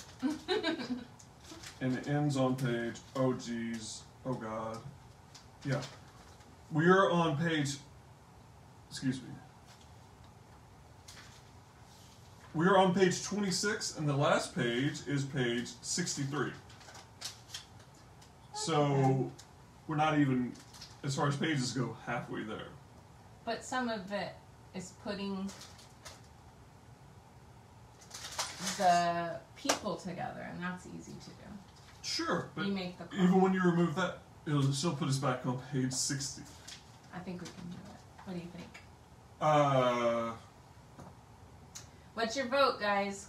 And it ends on page... Oh, geez. Oh, God. Yeah. We are on page... Excuse me. We are on page 26, and the last page is page 63. So, we're not even, as far as pages go, halfway there. But some of it is putting the people together, and that's easy to do. Sure, but you make the even when you remove that, it'll still put us back on page 60. I think we can do it. What do you think? What's your vote, guys?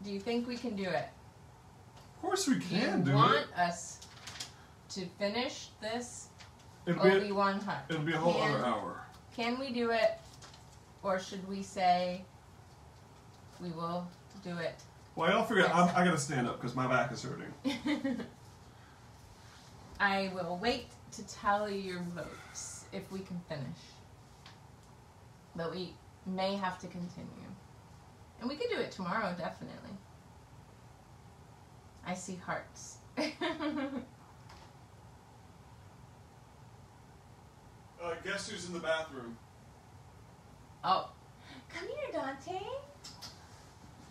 Do you think we can do it? Of course we can do it. You want us to finish this Obi-Wan hunt? It'll be a whole other hour. Can we do it? Or should we say we will do it? Well, y'all figure out, I gotta stand up because my back is hurting. I will wait to tally your votes if we can finish. But we may have to continue. And we could do it tomorrow, definitely. I see hearts. Guess who's in the bathroom? Oh. Come here, Dante.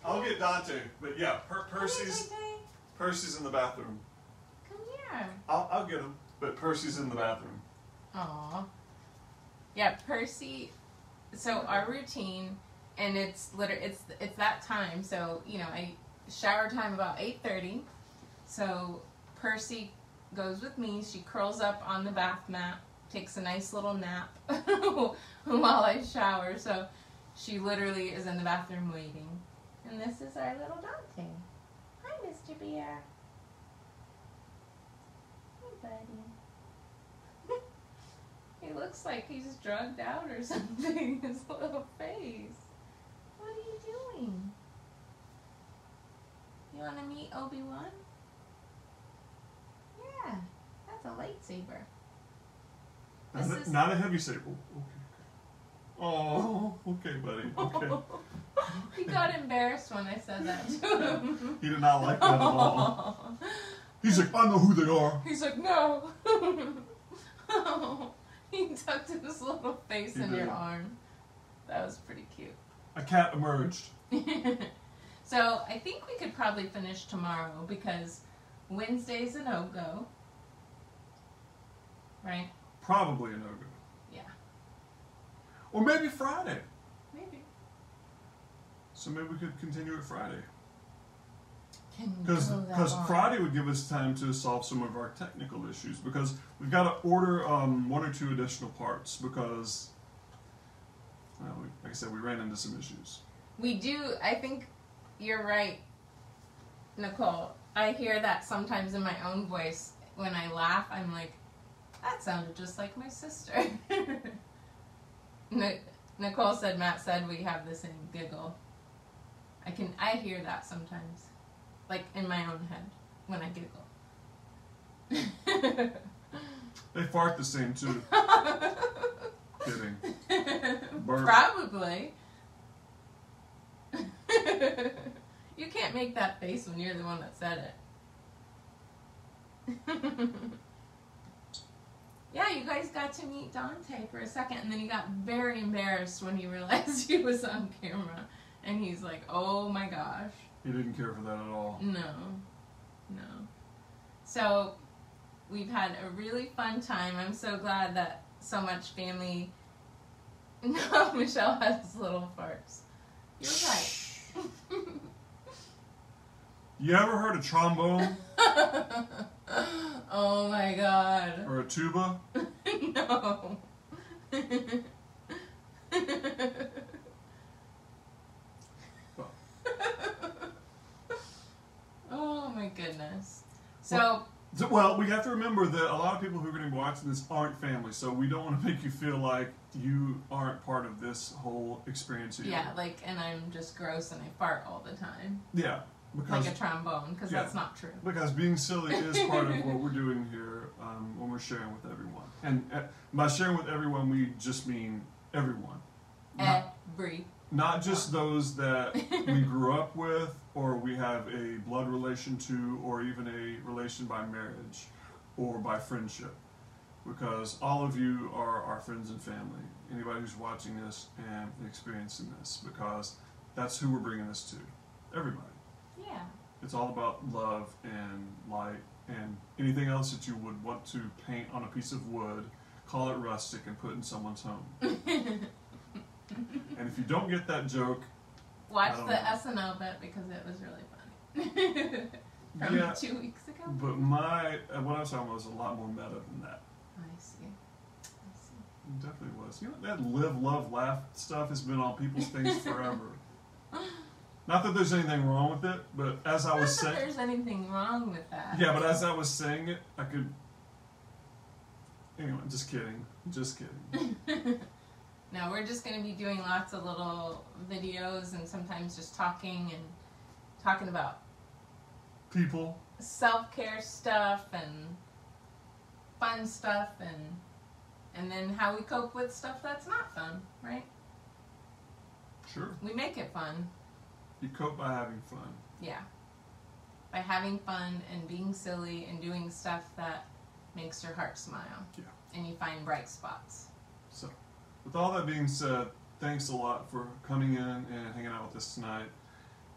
I'll get Dante, but yeah, Percy's in the bathroom. Come here. I'll get him, but Percy's in the bathroom. Aw. Yeah, Percy. So our routine, and it's that time. So I shower time about 8:30. So Percy goes with me. She curls up on the bath mat, takes a nice little nap while I shower. So she literally is in the bathroom waiting. And this is our little Dante. Hi, Mr. Bear. Hey, buddy. He looks like he's drugged out or something. His little face. What are you doing? You want to meet Obi-Wan? Yeah, that's a lightsaber. Not a heavy saber. Okay. Oh, okay, buddy. Okay. He got embarrassed when I said that to him. He did not like that at all. He's like, I know who they are. He's like, no. He tucked his little face in your arm. That was pretty cute. A cat emerged. So I think we could probably finish tomorrow because Wednesday's a no-go. Right? Probably a no-go. Yeah. Or maybe Friday. Maybe. So maybe we could continue it Friday. Because Friday would give us time to solve some of our technical issues, because we've got to order 1 or 2 additional parts because, like I said, we ran into some issues. We do. I think you're right, Nicole. I hear that sometimes in my own voice. When I laugh, I'm like, that sounded just like my sister. Nicole said, Matt said we have the same giggle. I hear that sometimes. Like in my own head when I giggle. They fart the same too. Kidding. Burp. Probably. You can't make that face when you're the one that said it. Yeah, you guys got to meet Dante for a second, and then he got very embarrassed when he realized he was on camera. And he's like, oh my gosh. He didn't care for that at all. No. So, we've had a really fun time. I'm so glad that so much family... No, Michelle has little farts. You're right. You ever heard a trombone? Oh my god. Or a tuba? No. Oh my goodness. So... Well, we have to remember that a lot of people who are going to be watching this aren't family, so we don't want to make you feel like you aren't part of this whole experience here. Yeah, and I'm just gross and I fart all the time. Yeah. Like a trombone, because that's not true. Because being silly is part of what we're doing here when we're sharing with everyone. And by sharing with everyone, we just mean everyone. Not just those that we grew up with, or we have a blood relation to, or even a relation by marriage or by friendship. Because all of you are our friends and family. Anybody who's watching this and experiencing this, because that's who we're bringing this to. Everybody. Yeah. It's all about love and light and anything else that you would want to paint on a piece of wood, call it rustic, and put in someone's home. And if you don't get that joke, watch the SNL bit because it was really funny. From 2 weeks ago. But what I was talking about was a lot more meta than that. I see. It definitely was. That live, love, laugh stuff has been on people's things forever. Not that there's anything wrong with it, but as I was saying... Not that there's anything wrong with that. Yeah, but as I was saying it, I could... Anyway, just kidding. Just kidding. No, we're just going to be doing lots of little videos and sometimes just talking about... people. Self-care stuff and fun stuff and then how we cope with stuff that's not fun, right? Sure. We make it fun. You cope by having fun. Yeah. By having fun and being silly and doing stuff that makes your heart smile. Yeah. And you find bright spots. So, with all that being said, thanks a lot for coming in and hanging out with us tonight.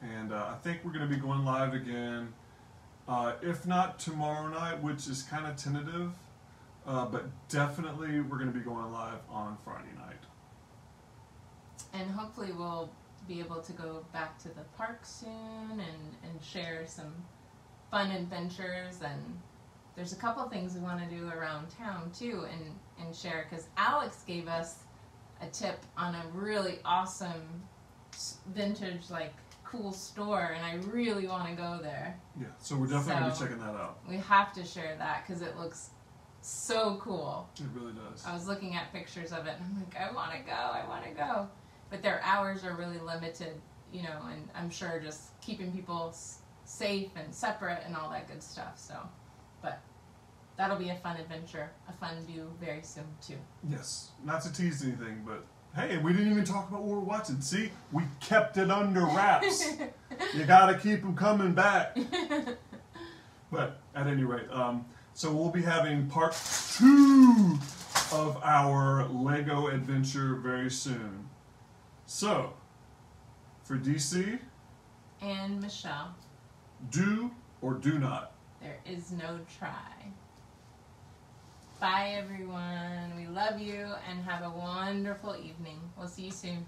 And I think we're going to be going live again, if not tomorrow night, which is kind of tentative, but definitely we're going to be going live on Friday night. And hopefully we'll be able to go back to the park soon and share some fun adventures. And there's a couple things we want to do around town too and share, because Alex gave us a tip on a really awesome vintage, like, cool store, and I really want to go there. Yeah, so we're definitely going to be checking that out. We have to share that because it looks so cool. It really does. I was looking at pictures of it and I'm like, I want to go. But their hours are really limited, you know, and I'm sure just keeping people safe and separate and all that good stuff. So, but that'll be a fun adventure, a fun view very soon too. Yes, not to tease anything, but hey, we didn't even talk about what we're watching. See, we kept it under wraps. You gotta keep them coming back. But at any rate, so we'll be having part 2 of our Lego adventure very soon. So, for DC and Michelle, do or do not. There is no try. Bye, everyone. We love you and have a wonderful evening. We'll see you soon.